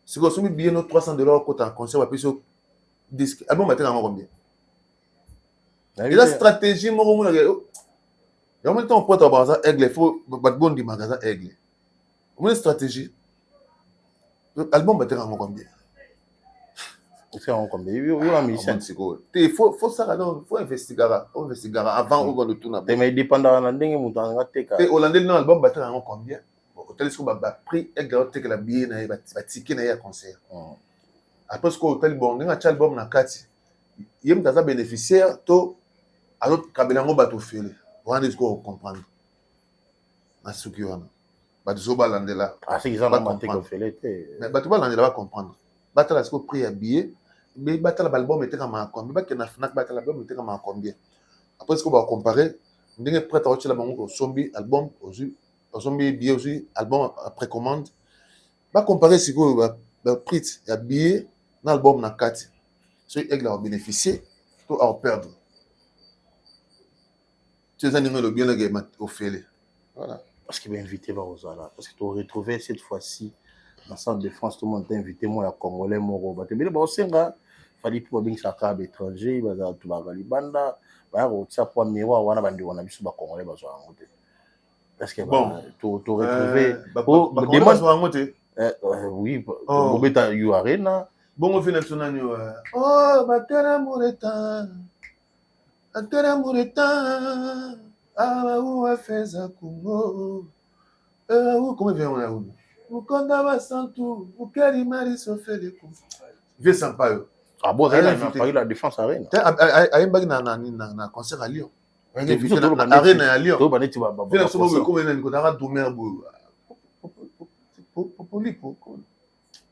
Si vous avez bien nos $300 côté en concert, puis sur disque. Album, maintenant, combien? Et la stratégie, moi, en même temps, on peut avoir ça, aigle, il faut bon du magasin aigle. Une stratégie. Album, maintenant, combien? C'est un combien il faut ça faut investiguer avant on va le tourner mais dépendant na ndenge mutu anga teka et Hollandais dans album battre en combien hôtel ce ba prix et garantie que la billet na ba ticket na ya concert après ce que hôtel bon nga album na kati yem taza bénéficiaire to alors kabelango bato fele on ce qu'on comprendre na suki wana ba zo balandela c'est qu'ils en ont manté que fele mais bato balandela va comprendre batala ce que prix à billet mais batala l'album était comme à combien que na Fnac batala l'album était comme à combien après ce qu'on va comparer ndenge prêt à acheter la bango zombie album aussi zombie billet aussi album après commande va comparer ce que prix à billet na album na 4 so aigle a bénéficier to à perdre tu sais le bien le game au félé voilà parce qu'il m'a invité Barozala parce que tu retrouvé cette fois-ci dans centre de France tout le monde t'a invité moi la congolais moro ba te bile ba osenga fali pour bien ça ka étranger ba za tu ba galibanda ba ro tsa pour miroir wana bandi wana biso ba congolais ba zo ngote parce que bon tu retrouvé ba demande zo ngote oui bo beta you arena bon on finit son année oh batera moreta ah ou a fait ça Congo comment vient on a Mukonda Basantu, Ukeri Mari Sofele Kou. Vieux Sampaio. Ah bon, il a pas eu la défense arène. Aïe bag na concert à Lyon. Arène à Lyon. To baneti ba ba. Vina somo be comme nani ko dara domer bo.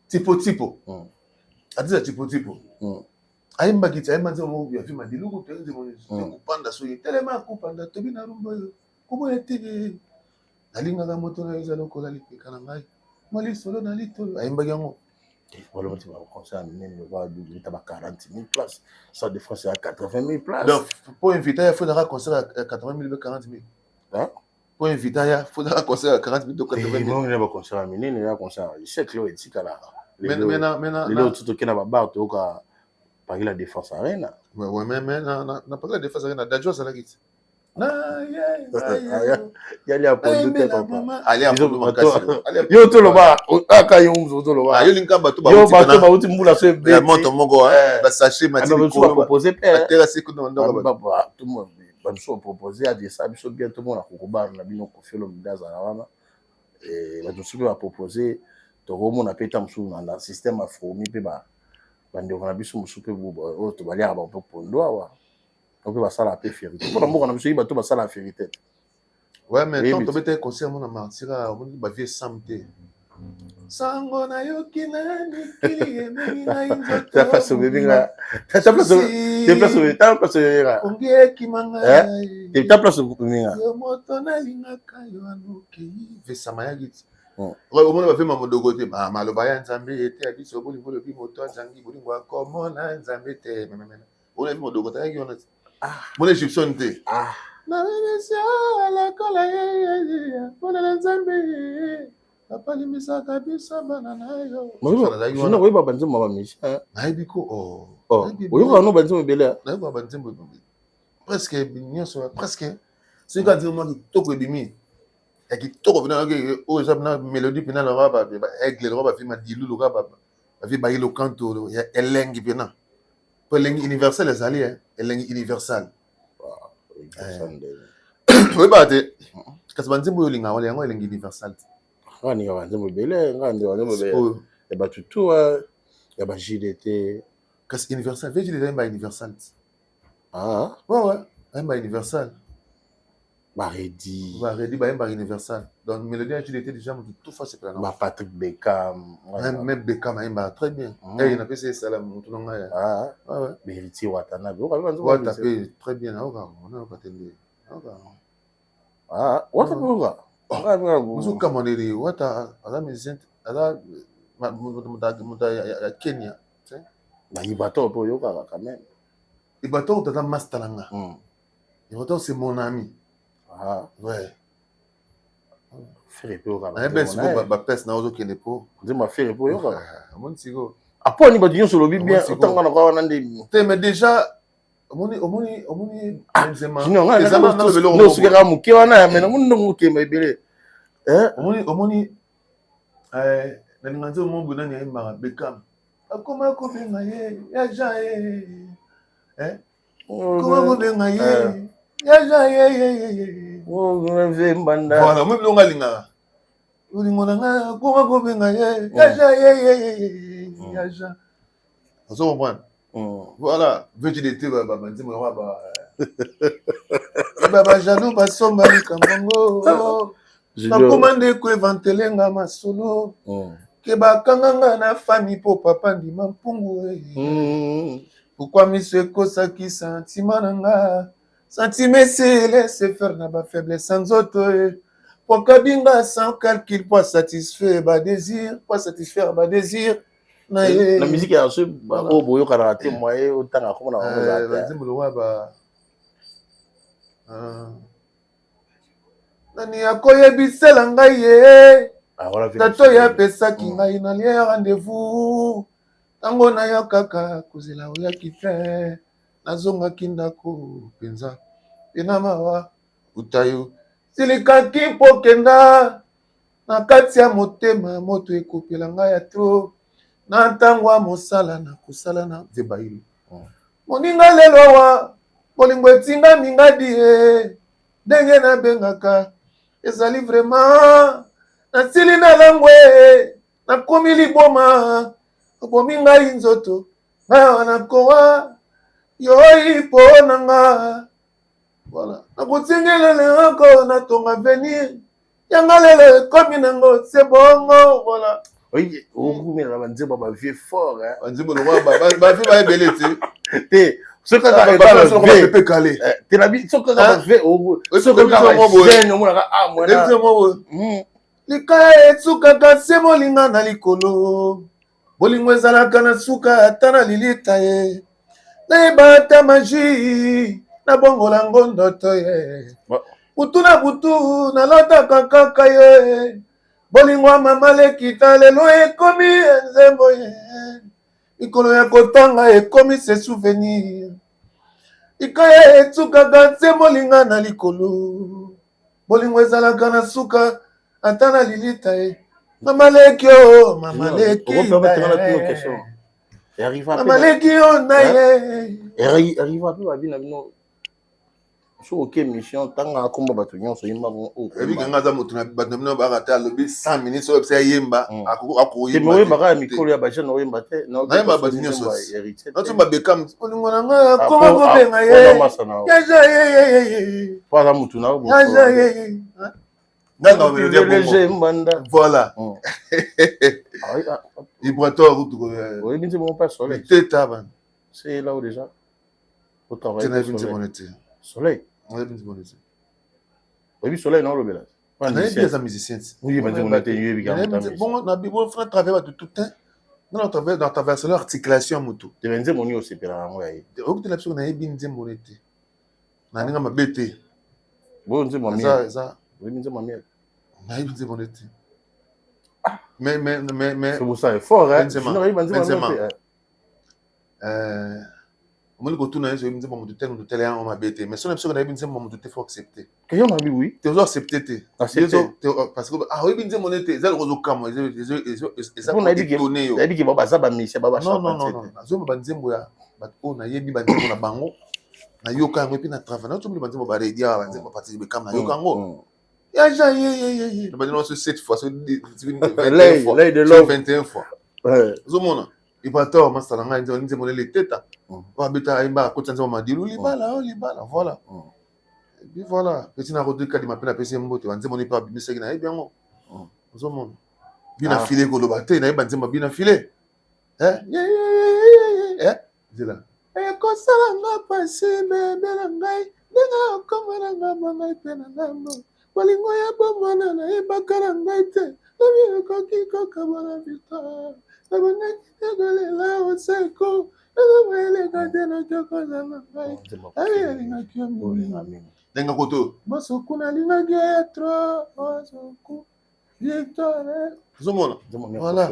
Tipo. Adiza tipo. Aïe mbaki aïe manzo mo bi afima diluko tenze mo kupanda so telema kupanda to bina rumbo. Kubo ete alingaka moto na ezalo kola lipeka na ngai mali solo na litolo ayembaki yango voilà on va concert même le va du taba 40,000 places ça de France à 80,000 places donc pour inviter il faudra concert à 80,000 ou 40,000 hein pour inviter il faudra concert à 40,000 ou 80,000 non il va concert à minene il va concert c'est clair et tikala maintenant le tout que na ba bar to ka par la défense arena ouais mais na pas la défense arena dajo ça la git yali apondu papa ali yo to loba aka yo mzo to loba yo linka bato ba uti mbula so be moto moko ba sachet matini ko proposer père terra siku no ndo ba tout monde ba so proposer à des ça biso bien tout monde ko bar na bino ko felo mdaza na wana ba tout ce ba proposer to ko mona peta msu na système afromi pe ba bande ko na biso msu pe bo o to bali aba po pondo wa donc va ça la paix vérité pour l'amour on a besoin de ça la vérité ouais mais tant que tu concert mon martira on va vie samedi sango na yoki nani kili emeni na inzoto Ta place au bébé là. Ta place au ongi ekimanga ta place au bébé là. yo moto nalingaka yo anokei vesama ya giti omona bafema modogo te maloba ya nzambe ete ya biso bolingo lobi moto azangi bolingo akomona nzambe te ona vi modogo tayaki wana mona egyptian te na bebesi alakola ye mpona na nzambe apalimisaka biso bana na yo jona koyeba banzembo ya bamisha nayebi ko oyoka no banzembo ebele nayebi banzembo ebele presque nyonso presque soki kanzembo mwa kitoko ebimi ya kitoko mpena oyo eza mpena mélodie mpena loka aigle loka bafi madilu loka bafi bayilo kanto ya elengi mpena po elengi universel ezali elengi universal oyebaka te kasi banzembo oyo olingaka wala yango elengi universal te nga ninga banzembo ebele nga nde banzembo ebele ya batutua ya bagdt kasi universal ve gdt ayemba universal te ouais ayemba universal baredi bayemba universal donc mélodie ya gdt déjà motu tout fa sepela ba Patrick Beckham même Beckham ayemba très bien napesi esala motu na ngai Beritier Watanabe wata pe très bien naoka te nde wata pe musuka moneli wata aza musicien aza moto ya Kenya bayibato pe oyokaka quand même ibato tata master nanga ibato c'est mon ami ouais fere pe oyokaka nayebi siko bapese na ozokende po nzembo afere pe oyokaka omoni siko aponi bato nyonso olobi bien otanga na kwa wana nde te mais déjà omoni nosukaka moke wana ya mena omoni ndongo okemba ebele omoni nalinga nzembo mobu nani ayembaka Beckham akoma kobenga ye ya jean ye koma kobenga ye ya jean ye mbanda voilà moi bilongo alingaka olingo na ngai akoma kobenga ye ya jean ye ya jean ozo comprendre voilà vgdt banzembo yango bajaloux basomba likambo bakoma nde koevantelenga masolo ke bakanganga na fami mpo papa ndima mpungu pourkui miso ekosaki sentima na nga sentime ese laisse faire na bafaiblesse ya nzoto po kabinga sans calcul po satisfaire badésir na ye na musique ya so oyo boyokanaka te moye otanga komona banzembo lokwa nani akoyebisela ngai ye tato ye apesaki ngai nalia rendez-vous ntango naya kaka kozela oyaki te nazongaki ndako mpenza pena mawa utayo silikaki mpo kenda na kati ya motema moto ekopela ngai ya tro na ntango ya mosala na kosala na zebailo moninga lelo awa bolingo etinga mingadi ye ndenge nabengaka ezali vraiment nasili na langwe nakomi liboma obomi ngai nzoto ngai nakowa yoi mpo na nga voilà nakotingelelengako natonga avenir yanga lelo ekomi nango se bongo voilà okumela na banzembo bavie fort banzembo lokwa bavi bayebele te likaya etsukaka se molinga na likolo bolingo ezalaka na suka ata na lilita ye nayeba ata magi nabongola ngo ndoto ye butu na butu nalotaka kaka ye bolingo ya mama lekita lelo ekomi nzembo ye mikolo ya kotanga ekomi se souvenir likaya etsukaka nse molinga na likolo bolingo ezalaka na suka ata na lilita ye mamaleki o mamaleki o na ye arriva mpe babina bino soki oke émission ntanga akomba bato nyonso yembango ebikanga aza moto na bato na bino baka te alobi 100 minutes oyo bisa yemba akoyemba ya mikolo ya bajene oyemba te nayemba bato nyonso natomba Beckham olingo na ngai akoma kobenga ye yaja po aza motu na yaja ye Nanga mélodie léger mbanda. Voilà. Vibratoire. Oui, mais c'est mon père soleil. Teta ban. C'est là où déjà. Au travail. Soleil. Soleil. Oui, soleil non le belage. On a des musiciens. Oui, mais on était eu également. Bon, on a bien fait travailler de tout temps. Non, dans ta version articulation moto. Tu viens de mon yo c'est pera ngoy. O que l'option na bien dire monete. Na ninga mabete. Bon, c'est mon miel. Ça. Oui, c'est mon miel. Na bien dire monete. Mais c'est pour ça fort hein. Moi, quand on a dit que mon tel on m'a bêté, mais si on a besoin de mon tout faut accepter. Que on a dit oui. Tu dois accepter. Parce que ah oui, bien mon été, ça le rose comme ça. On a dit que baba ça ba mission baba non. Azo ba nzembo ya ba on a yebi ba nzembo na bango. Na yoka ngo puis na travail. Na tumbi ba nzembo ba redia ba nzembo partir be kam na yoka ngo. Ya ja ye. Na ba non c'est 7 fois, c'est 21 fois. Zo mona. Il va tort, mais ça n'a rien dit, les têtes. On va habiter à côté de ma dit, libala, voilà. Et puis voilà, petit narodé qui m'appelle à PC Mbote, on dit mon époque, bien sûr, il bien bon. Bien affilé, qu'on le battait, il a bien affilé. Hein? C'est là. Et quand ça l'a passé, bébé, la gaille, n'est-ce comme un gamin, penanamo. Walingoya bomana, et bacarangate, la vie coquille cocabana vita. Nenga koto basokuna lingaki etro basoku victoire zomona voilà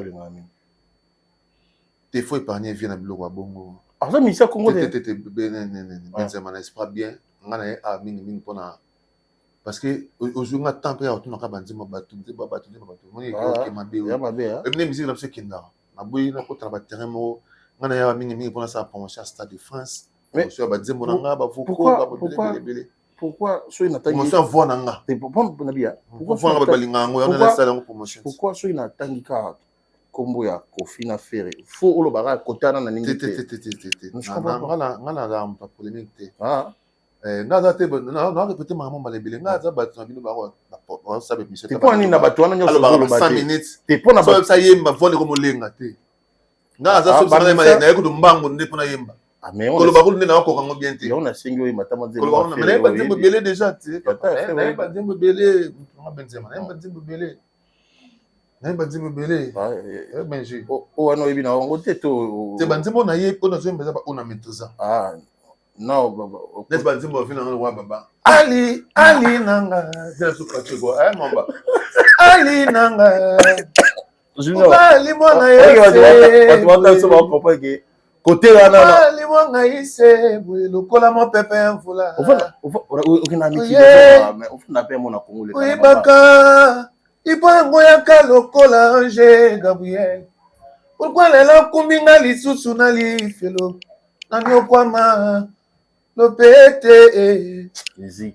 des fois épargner vient na biloko bongo ah ça misa Congo tete benzema na esprit bien ngana a mingi pona parce que aujourd'hui on a temps pour tout na banzima batu moni ko mabe ya mabe musique na sekenda na boyi na ko travailler terrain mo ngana ya mingi pour ça promotion Stade de France mais sur ba zembo na nga ba voko ba belé pourquoi so inatangi promotion voix na nga pourquoi na bia pourquoi voix na ba linga ngo ya na salle en promotion pourquoi so inatangi ka kombo ya Kofi na Ferre faut olo bara kotana na ningi ngala ga mpa polémique te ngaza te na répéter maman balebele ngaza batu na bino ba sabe mission te poni na batu wana nyoso lo ba 5 minutes te pona ba ça yemba vole ko molenga te ngaza so sana na ko mbango nde pona yemba mais on ko ba ko nde na ko kango bien te on a singo yi matama ko ba na ba zembo belé déjà te na ba zembo belé na benzema na ba zembo belé na ba zembo belé ben je o wana yebi na ngo te to te banzemo na ye ko na zembo za ba ona maîtrise non n'est pas dire fin na wa baba ali nanga c'est su ka chego mamba ali nanga ali mwana yese watu so ba papa ke côté là non ali mwana yese bwe lokola mo pepe mvula okina miti mais ofuna pe mona Congo le baka ipango ya kalokola ange Gabriel pourquoi lelo kumbinga lisusu na lifelo na nyokwama lopete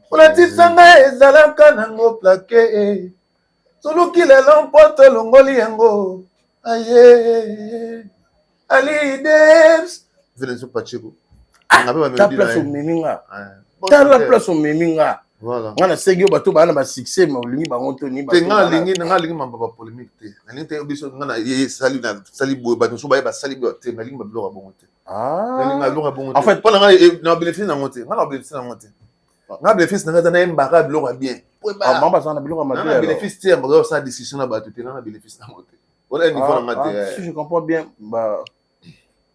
olatisanga ezalaka nango plake soluki lelo mpoto longoli yango aye ali Debs Venezuela Pacheco ta place au meminga voilà ngana sengi yo bato bana ba succès mais olingi bango to ni ba nga lingi mamba ba polémique te na lingi te biso ngana ye sali boy bato so ba sali boy te na lingi ba blora bongo te en fait pendant na bénéfice na monter ngana bénéfice na monter nga bénéfice na ngana mbaka blora bien mamba ça na blora ma na bénéfice te mbaka ça décision na bato te na bénéfice na monter voilà niveau na ngate si je comprends bien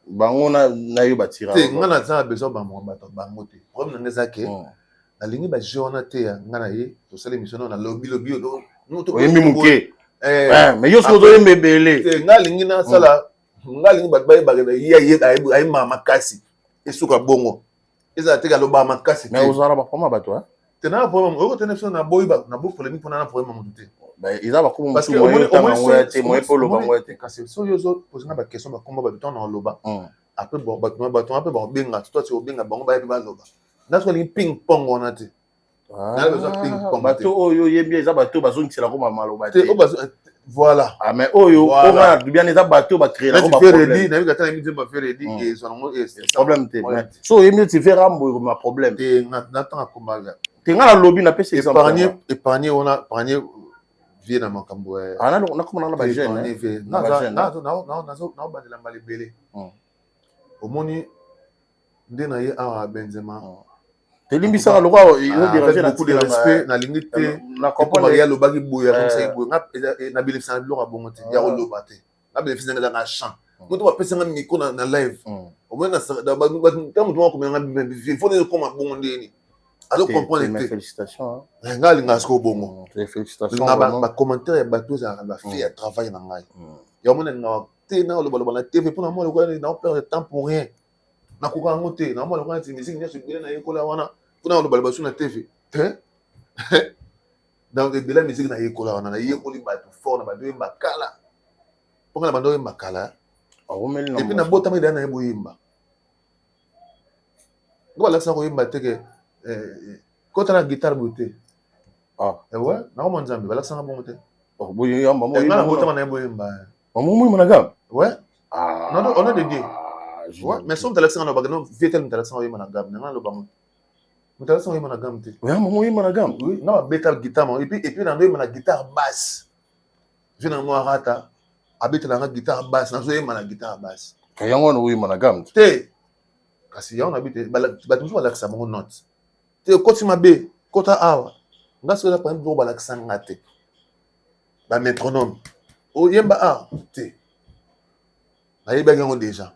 bango na yo batira te ngana ça besoin ba mo bato ba moté problème na ngezake la ligne ba jona te ngana ye to sala émission na lobby no to yemi muke mais yo so do yembe belé te nga lingi na sala nga lingi ba ye ay mama kasi esuka bongo eza te ka lo ba makasi mais ozara ba poma bato te na problème o ko tenefso na boy ba na bo polémique na problème mo te mais ils avaient comme parce que moi polo bango te kasi so yo zo poser na ba question ba komba ba temps na loba après bon ba ton après bon benga toi tu benga bango ba loba that's why ping pong on a te na besoin ping pong bato oyo yembi eza bato bazongitsela ko maloba te voilà mais oyo o ma bien eza bato ba créer na problème na bika tana midi ba faire ready et son problème te so yembi tu fais rambo ma problème te na temps komba te ngala lobby na pese épargner on a épargner vie na makambo na comment na ba jeune na bandela mbala ebele omoni nde na ye awa Benzema telimbisaka lokwa yo déranger beaucoup de respect nalingi te comprendre ya lobaki boya comme ça boya na bilifisa na biloko bongo te ya loba te na bilifisa nga na chant moto ba pesa nga micro na live omoni na ta moto ko menga il faut ne comme bongo ndeni alors comprendre te félicitations nga linga sko bongo félicitations ba commentaire ya bato za ba fait travail na ngai ya omoni na te na loba na TV pour na mo lokwa na perdre temps pour rien na koka ngote na mo lokwa ti musique nyaso bile na yekola wana kuna olo balba sur la TV dans de la musique na yekola wana na yekoli bato fort na bato yemba kala ponga na bando yemba kala et puis na bota mai na yebo yemba ngo la sa ko yemba teke kota na guitare beauté ouais na mo nzambe bala sa bon te boyo yamba mo na bota na yebo yemba mo managam ouais non on a de Dieu ouais mais son talent na bagano vietel talent yemba na gam na lo bamu Mutalasan yema na gamme te. Oui, maman yema na gamme. Oui, na betal guitare et puis na yema na guitare basse. Je na mo arata, abetela na guitare basse, na zo yema na guitare basse. Kayango no yema na gamme. Te. Kasi ya on habite batumso balakisa mo note. Te koti mabe, kota awa. Ngaso la pa ndo balakisa ngate. Ba métronome. O yemba a te. Na yeba gango déjà.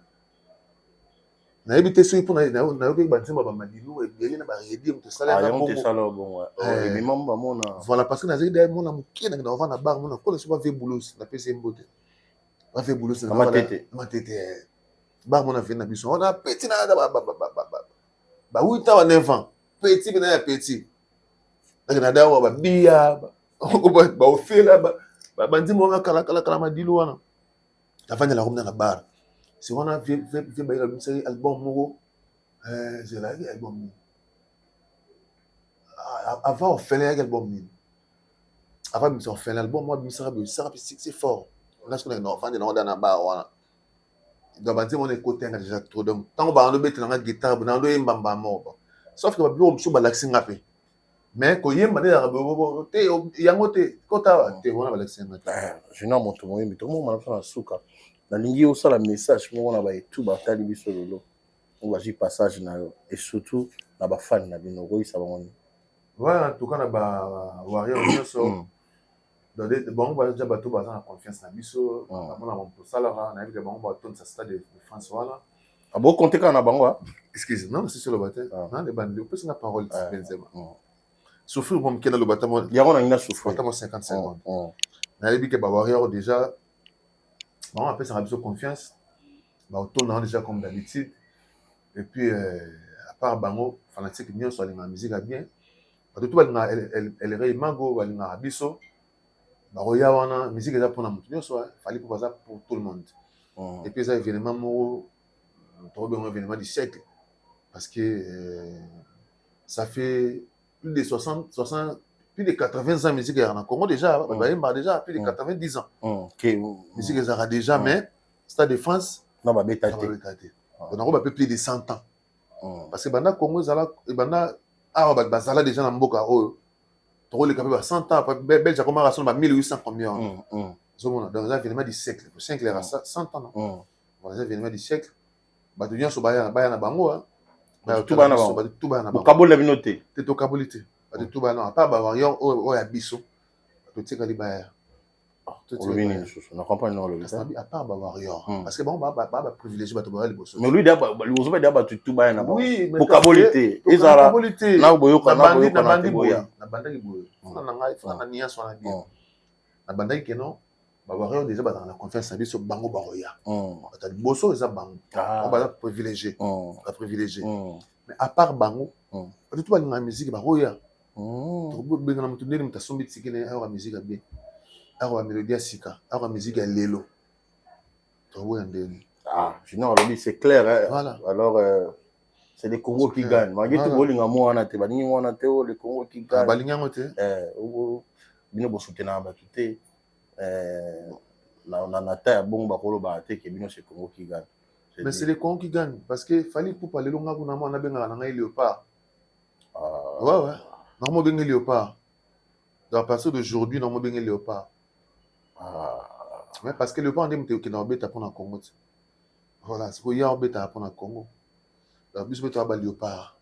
Na ebité soki pona na yoki banzemba ba madilu ebele na ba redi mu tesala na bongo. Tesala bongo. Et mimamba mona. Voilà parce que na zeli d'ailleurs mona mukie na va na bar mona ko so ba ve boulot na pese mbote. Ba ve boulot na matete. Bar mona fe na biso. On a petit na ba 8 ans 9 ans. Petit bina ya petit. Na dawa ba bia ba ofela ba banzemba nga kala madilu wana. Afanya la romna na bar. Si on a fait un album Mogo, j'ai regardé l'album. Avant, on fait l'album. Avant, on fait l'album, moi, c'est fort. Là, on est enfant, on est dans la barre. Donc, on est côté déjà trop donc tant qu'on va mettre la guitare, on a un bamba mort. Sauf que on peut pas l'accent rapide. Mais quand il y a un yangote, quand tu on a l'accent. Je n'ai mon tout mais tout le monde m'a fait un souka. Na lingi osala message moko na ba etu batali biso lolo on va dire passage na yo et surtout na ba fan na bino ko isa bango ouais en tout cas na ba warrior nyonso dans des bon ba ja bato ba na confiance na biso na mon posala na avec bango ba ton sa stade de France voilà abo compter kana bango excuse non c'est sur le bataille na les bandes peut na parole Benzema souffrir pour me kena le bataille ya on a une souffrir bataille 50 secondes na ebi ke ba warrior déjà bon, après, ça a besoin de confiance. Bah, on tourne déjà comme d'habitude. Et puis, à part Bango, fanatique, bien, soit la musique à bien. Tout le monde, elle est mango, elle est abisso. Bah, regarde, la musique est là pour nous. Il fallait pour ça pour tout le monde. Et puis, ça, événement, un événement du siècle. Parce que ça fait plus de 60, plus de 80 ans de musique en Congo déjà, déjà plus de 90 ans. Musique est déjà, mais Stade de France, on a plus de 100 ans. Parce que le Congo, déjà dans Mboka, le Congo, 100 ans, Belgique a commencé à 1800 combien. Donc, dans un événement du siècle, le siècle est 100 ans. Dans un événement du siècle, il y a des gens qui Bango. Tout le monde. Kabul la vinoté. C'est au Kabulité. Tout ba non à part warrior o ya biso to tika libaya to na comprendre non le à part warrior parce que bon ba privilégié ba to ba liboso mais lui d'aba lui ba d'aba tout ba na oui pour kabulité ezara na boyo kana boyo na bandi boya na bandaki boyo na ngai na nia so na bien na bandaki keno ba warrior déjà ba dans la confiance na biso bango ba roya ta liboso eza bango on ba privilégié mais à part bango tout ba na musique ba roya benga mutu ndeni mutasombi tsikine awa musique bien awa mélodie sika awa musique ya lelo to ndeni je n'en ai c'est clair hein? Voilà. Alors c'est les Congo qui gagnent malgré tout bolinga mo wana te baningi wana te les Congo qui gagnent balinga mo te bino bo soutenir ba tuté na ta bon ba kolo ba te ke bino c'est Congo qui gagne mais c'est les Congo qui gagnent parce que fallait pour parler longa kuna mo na benga na ngai léopard ouais normalement benga léopard à partir d'aujourd'hui, on va bien léopard. Mais parce que léopard, on dit que dans le bête pour le Congo. Voilà, c'est qu'il y a un bête pour le Congo. La bus bête à léopard.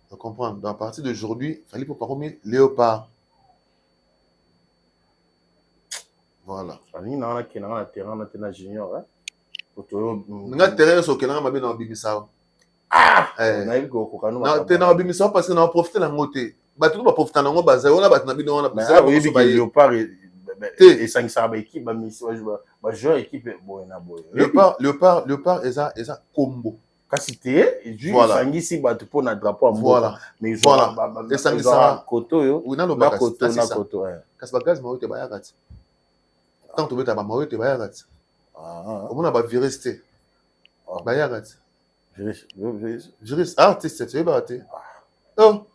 Tu comprends? Donc, à partir d'aujourd'hui, il fallait pour pas remettre léopard. Voilà. Il y a un terrain de junior. Il y a un terrain sur lequel on a bien Bibisa. Ah! Non, tu es dans Bibisa parce que on a profité de la montée. Bah, tout le monde a profité de la montée. On a battu dans la base. Oui, mais le léopard et 500 équipes, joueur équipe. Léopard, ils ont combo. Kasité, voilà. Ici, pour notre drapeau. Voilà. Mais ils ont et ça koto. Oui, non, le koto, na koto. Kasbagaz, moi, tu vas y tant que tu vas moi, tu vas y aller. On a viriste. Bayagat. Viriste. Artiste, tu vas y oh.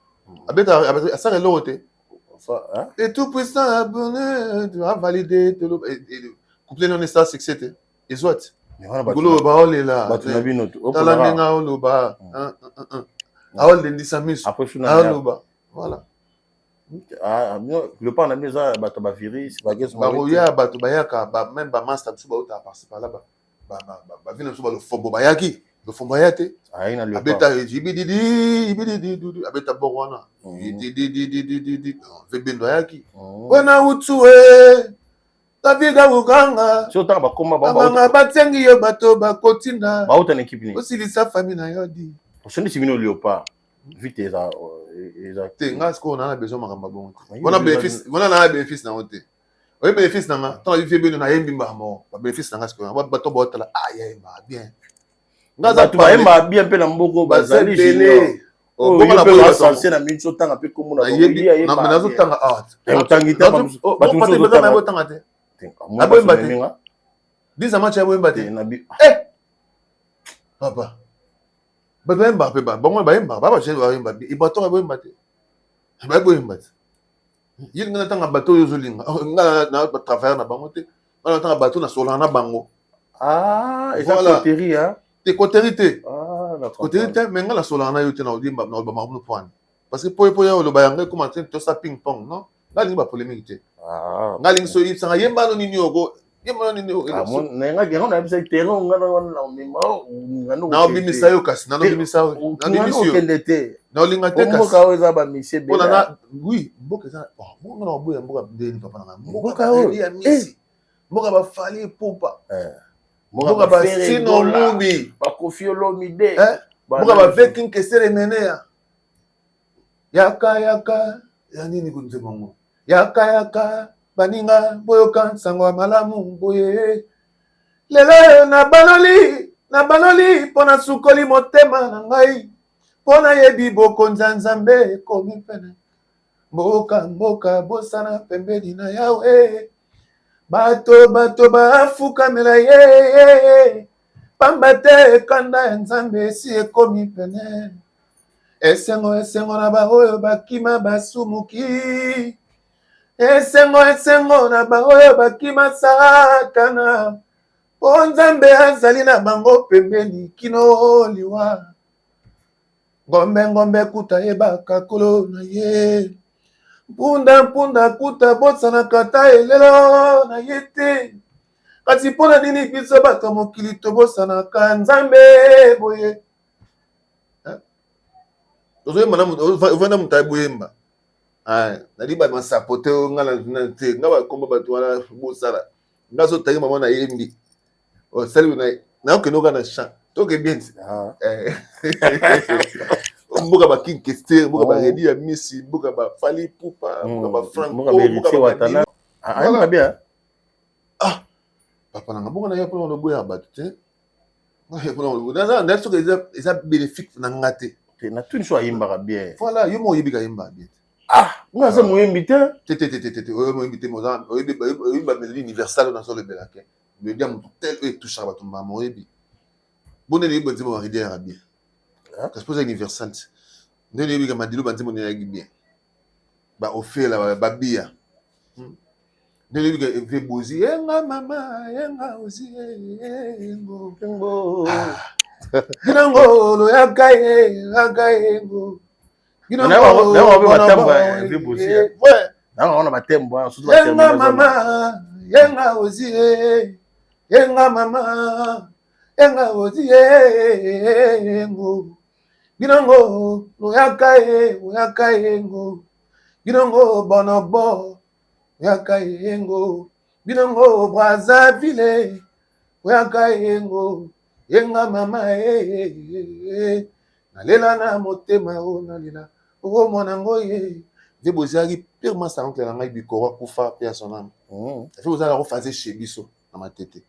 Ça est l'autre. Et tout puissant abonné, tu vas valider. Couplé non ça succès. Et soit. Golo ba ole là. Talandenga olo ba. Aol de ndisamis. Aloba. Voilà. Le pan na maison bato ba virus, ba gese ba roya bato ba yaka ba même ba master tu ba uta participer là ba vina so ba le fombo ba yaki. Le fombo yate. Aina le abeta ibidi abeta borwana. Di vebendo yaki. Wana utue. Taviga uganga. So ta ba koma ba batengi yo bato ba kotina. Ba uta équipe ni. Aussi sa famille na yo di. So ni simino léopard. Vite eza nga ce qu'on a besoin makamba bon. On a bénéfice na hote. Oui bénéfice na nga. Tant vie bien na yembi mbamo. Ba bénéfice na nga ce qu'on a ba to ba otala yemba bien. Nga za ba yemba bien pe na mboko bazali junior. Bon na ba sensé na minso tanga pe komo na yembi na menazo tanga tangita ba tu na bo tanga te. Abo mbate. Disa match abo mbate. Papa. Ba yemba pe ba bon ba yemba ba je ba yemba ibato abo mbate. Ba abo mbate. Yili ngana tanga bato yo zolinga. Ngana na ba travailler na bango te. Ngana tanga bato na sola na bango. Et ça coterie hein. Te coterie te. D'accord. Coterie te mais ngana sola na yo te na odimba na ba mamu point. Parce que po yo lo bayanga commencer to sa ping pong non. Ngali ba polémique te. Ngali so yi sanga yemba no nini ogo. Yemba no nini ogo. Na nga na bisa terrain ngana na mima ngano. Na obimisa yo kasi na obimisa yo. Na obimisa yo. Na olinga te kasi. Mboka oza ba mise bela. Ona oui, mboka za. Mboka na oboya mboka ndeni papa na. Mboka ya misi. Mboka ba fali popa. Mboka ba sino mubi. Ba kofiolo mide. Mboka ba veking kesere menea. Yaka ya nini kunze bongo. Yaka baninga boyoka sango malamu boye. Lelo na banoli pona sukoli motema na ngai. Pona yebi boko nzambe komi pene. Mboka bosana pembeni na yawe. Bato bafuka mela ye. Pambate kanda nzambe si ekomi pene. Esengo na ba oyo bakima basumuki. Esengo na ba oyo bakima satana. O nzambe azali na bango pembeni kino liwa. Ngombe kuta yebaka kolo na ye. Mpunda kuta bosana kata elelo na yete. Kasi pona nini biso bato mokili tobosana ka nzambe boye. Ozo yemba na mutai boyemba. Nadi ba masapote ngala te ngaba komba bato wana bosala. Ngazo tayi mama na yembi. O sali na okenoka na champ. Toke bien. Mboka ba King Kester, mboka ba Redi ya Misi, mboka ba Fali Pupa, mboka ba Franco, mboka ba Watana. Ah, bien. Papa na mboka na ya pona boya ba te. Ya pona boya. Na so que ça bénéfique na ngate. Na tout so yimba bien. Voilà, yo mo yibika yimba bien. Nga ça mo invité. Mo invité mo za, yimba universal na so le belake. Me dia mo tel et tout ça ba to ma mo yibi. Bonne ni bonne mo Redi ya bien. Ça se pose universal. Nous ne sommes pas dit que bien. Bah au fait là ba bia. Nous ne sommes pas bozi enga mama enga ozi engo. Nango lo yakaye ngo. Bino Na ngo ba temba vi bosi. Ouais. Na on ba temba surtout ba temba. Yenga mama, yenga ozie. Yenga mama, yenga ozie ngo. Bino ngo uyaka ngo. Bino ngo bonobo uyaka ngo. Bino ngo Brazzaville uyaka ngo. Yenga mama nalela na motema o nalela o mwana ngo ye ve bozaki purement sa oncle na ngai bikoro kufa pe son âme fait bozala ko fazer chez biso na matete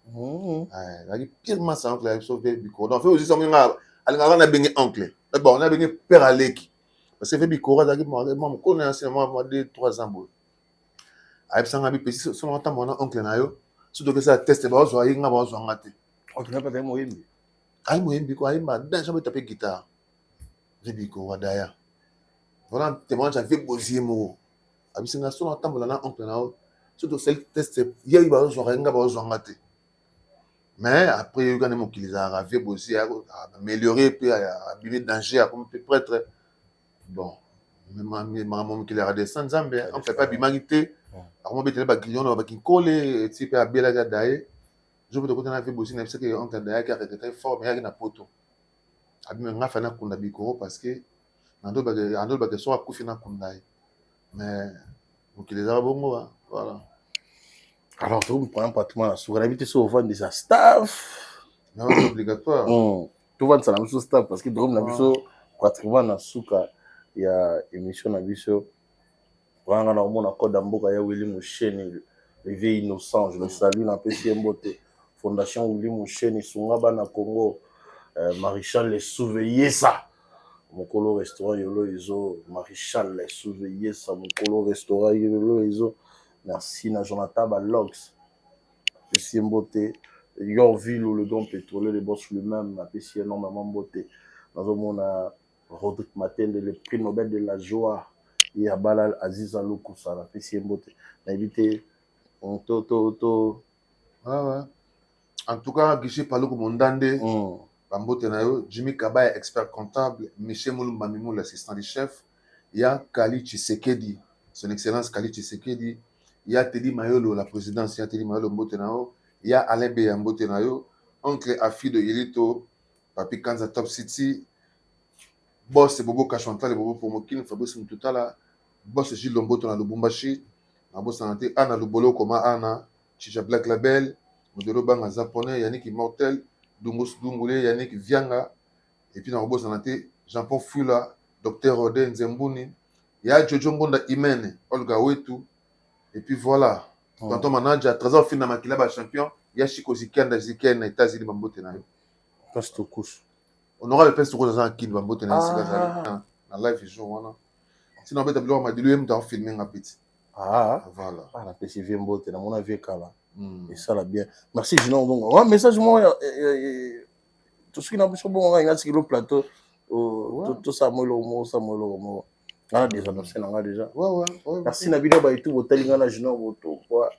zaki purement sa oncle biso ve bikoro donc fait aussi ça nga alinga na bengi oncle bon na bengi père aleki parce que ve bikoro zaki mo ko na anciennement moi 2-3 ans bo ay sanga bi pesi so na tambo na oncle na yo surtout que ça teste ba zo ay nga ba zo ngate oncle na pas mo yimbi ay mo yimbi ko ay ma dan jamais taper guitare Vibiko wadaya. Voilà témoignage avec Bozimo. Abisinga sona tambola na oncle na o. Surtout celle test hier ba zo renga ba zo ngate. Mais après il y a des gens qui les a avec Bozi a amélioré puis a abîmé danger comme prêtre. Bon, même maman qui les a descendu Zambie, on fait pas bimagité. Alors moi ba grillon ba ki coller type a bela ga dae. Je veux te côté na avec Bozi na que oncle dae qui a été très fort mais il y a na poto. Abime nga fana kunda bikoro parce que ando ba ke so akufi na kundai mais mokileza bongo voilà alors tout prend pratiquement sur l'habitude sur vendre des staff non obligatoire tout vendre ça la même staff parce que drum na biso pratiquement na suka ya émission na biso wanga na mona code mboka ya Willy Musheni le vieux innocent je le salue na pesi mbote fondation Willy Musheni sunga bana Congo Maréchal les surveiller ça mon colo restaurant yolo izo Maréchal les surveiller ça mon colo restaurant yolo izo merci na Jonathan Balox c'est beauté Yorville ou le grand pétrolier les boss lui-même a payé énormément beauté dans un monde à Rodrigue Matende le prix Nobel de la joie et à Balal Aziz Aloukou ça a payé beauté na éviter on to ouais en tout cas guichet Paluku Mondande Bambote Nayo, Jimmy Kabay, expert comptable, Michel Moulumba Mimou, l'assistant du chef, il y a Kali Tshisekedi, son excellence Kali Tshisekedi, il y a Teddy Mayolo, la présidence, il y a Teddy Mayolo Mbote Nayo, il y a Alain Beya Mbote Nayo, oncle Afi de Yelito, Papi Kanza Top City, boss Bobo Kachontal, Bobo Pomokin, Fabrice Mtoutala, boss Gilles Lomboto na Lubumbashi, na boss Santé, Anna Lubolo, Koma Anna, Chicha Black Label, Modelo Banga Japonais, Yannick Immortel, Dungus Dungule, Yannick Vianga, et puis dans le boss santé, Jean-Paul Fula, Dr Rodin Nzembuni, il y a Jojo Mbonda Imene, Olga Wetu, et puis voilà. Quand on manage à 13 ans, fin de Makilaba champion, il y a Chico Zikenda, Zikenda, États-Unis, Bambote Nayo. passe tout couche. On aura le peste dans un kill, Bambote Nayo, dans live, je joue. Sinon, on va m'a dit, lui, il filmé un petit. Ah, voilà. Ah, la PC vient Mbote, dans mon avis, Kala. Et ça, là, bien. Merci, Gino. Donc, un message, moi, tout ce qui n'a pas bon, il y a un plateau. Tout ça, moi, moi. Ah, déjà, déjà. Ouais. Merci, Nabila, bah, et tout, hôtel, il y a un Gino, quoi.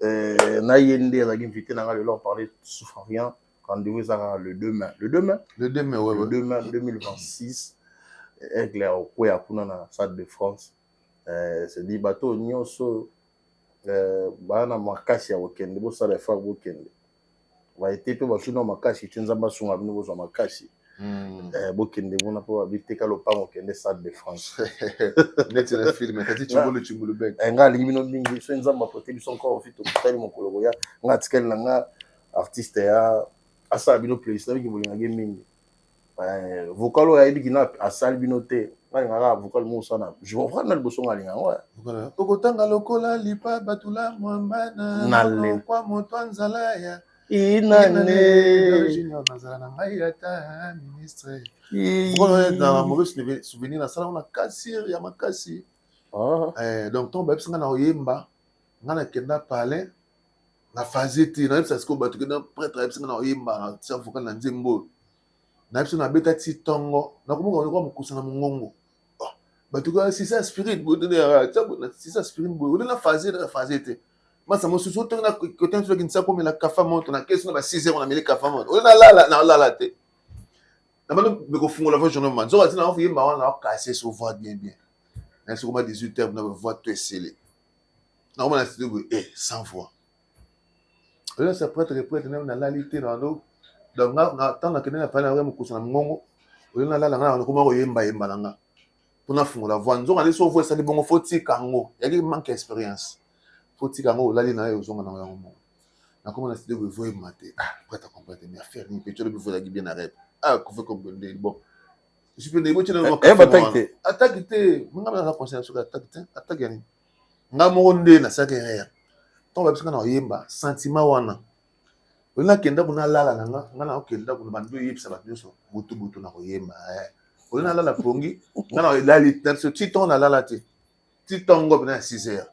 Nayende, il a invité, on parlait souffrant rien. Rendez-vous le 2 mai. Le 2 mai, ouais. Le 2 mai 2026. Avec les Okoya Kuna na Stade de France. C'est dit bateau nyonso bana makasi ya weekend bo sala fa weekend. Va été pe basuna makasi tinzamba sunga bino bo makasi. Bokende bona po biteka lo pa weekend Stade de France. Net le film kati chingolo bek. Nga limino mingi so nzamba pote biso encore fit to tali mokolo ya nga tikel na nga artiste ya asa bino playlist na bibolinga mingi. Vocal ya ebi kina asali binote ngala vocal mo sana je comprends na liboso ngalinga ouais okotanga lokola lipa batula mwambana na kwa moto anzala ya inane junior nazala na ngai ata ministre vocal na mauvais souvenir na sala na kasir ya makasi donc ton bebs nga na oyemba nga na kenda pale na fazeti na bebs asko batu kenda prêtre bebs nga na oyemba na tia vocal na nzembo na biso na beta ti tongo na komoka ko mukusa na mongongo batuka si ça spirit bo de si ça spirit bo na phase te masa mo susu to na côté sur qui ça comme la kafa monte na question na 6 heures on a mis le kafa monte on a là te D'abord, mais qu'on fout la voix journée. Zo ati na on fait ma on a cassé sur voix bien. Na c'est comme 18h na voix tout scellé. Na on a dit sans voix. Là ça prêtre na lalité na ndo. Donc na tant na kena pa na vraiment kusana ngongo. Olena la na ko ma ko yemba nanga. Pour na fout la voix. Zo aller sur voix ça li bongo foti kango. Il y a manque expérience. Foti kango la li na yo zonga na yango. Na comment on a dit voix maté. Prêtre comprendre mais affaire ni peut-être le voix bien arrête. Qu'on fait comme bon. Je peux négocier dans le attaque. Manga na conseil sur attaque yani. Nga monde na saka rien. Ton ba bisaka na yemba sentiment wana. Ona kenda kuna lala nanga, nga na kenda kuna bandu yipsa ba nyuso butu na ko yemba. Ona lala pongi, nga na lali dans ce titon na lala te. Titon go na 6h.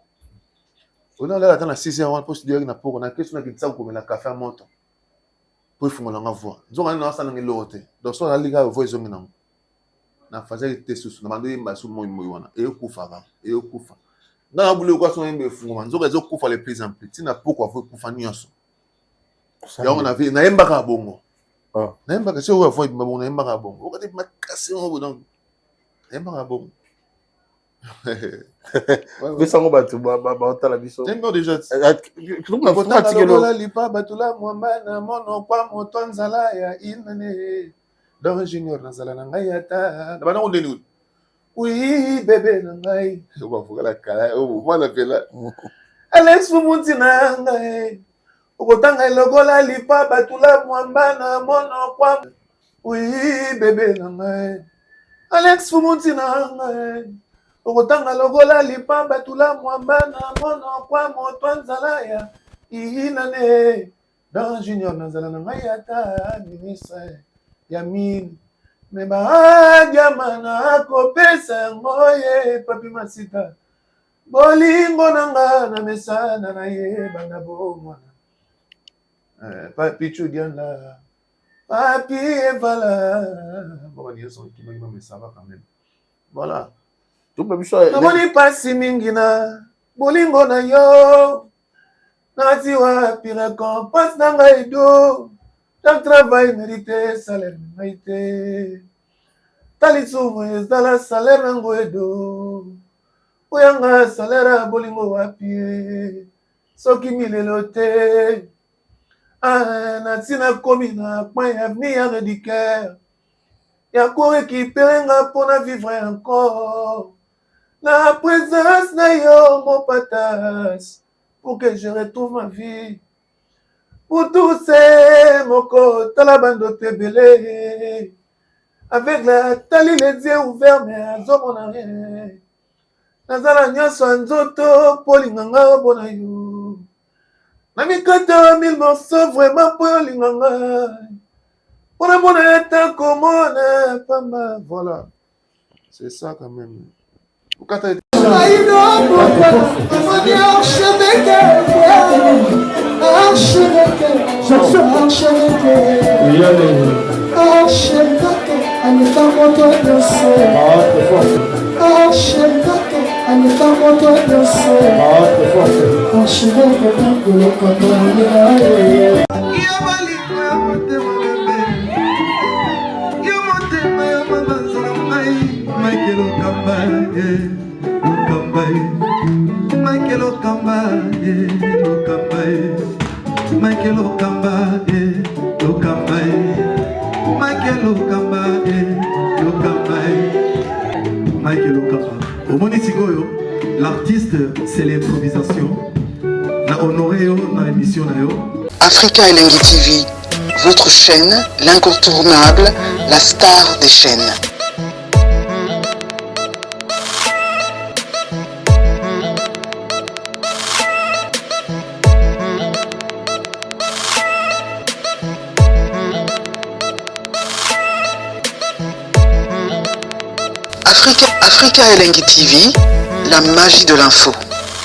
Ona lala na 6h on poste direct na poko na question na kitsa ko mela café monto. Pour fumona nga voix. Nzonga na sala ngi lote. Donc so na liga voix zongi na. Na faisait test sur na bandu yemba su moyi wana. E kufa. Na bulu kwa so yemba fumona. Nzonga zo kufa le plus en plus. Na pourquoi vous kufa nyonso. Ya on a vu na yemba ka bongo. Na yemba ka so voix bongo na yemba ka bongo. O ka te makasi ngo donc. Yemba ka bongo. Mais ça on va tout ba otala biso. Yemba déjà. Tout na pratiquer le lipa batula mwamba na mono kwa moto nzala ya inane. Dans junior nzala na ngai ata. Na bana ondeni. Oui bébé na ngai. O ba fuka la kala. O mwana pela. Alex Fumunti na ngai. Okotanga logola lipa batula mwamba na mono kwa. Oui bébé na ngai. Alex Fumunti na ngai. Okotanga logola lipa batula mwamba na mono kwa moto nzala ya inane. Dans junior nzala na ngai ata ministre ya mine. Me ba jamana kopesa ngoye papi masita. Bolingo nanga na mesana na ye bana bomwana. Papi Chudiana, Papi Evala. Bon, ils sont qui m'ont mais ça va quand même. Voilà. Tout le monde. Namoni pasi mingina, bolingo na yo. Nati wa pire kompas na ngaido. Chaque travail mérité salaire mérité. Talitsumo ezala salaire ngoedo. Oyanga salaire bolingo wa pie. Soki milelote. Natina komi na point avenir rédicaire. Y'a quoi récupérer pour na vivre encore. La présence na yo mon patas. Pour que je retrouve ma vie. Pour tous ces moko talabando tebele. Avec la tali les yeux ouverts mais azo mon rien. Nazala nyoso nzoto polinganga bona yo. Nami kata 1000 morceaux vraiment pour linganga. On a mon état comme on est pas mal. Voilà. C'est ça quand même. Vous kata l'artiste, c'est l'improvisation. La honoré dans l'émission. Africa Elengi TV, votre chaîne, l'incontournable, la star des chaînes. Africa Elengi TV, la magie de l'info.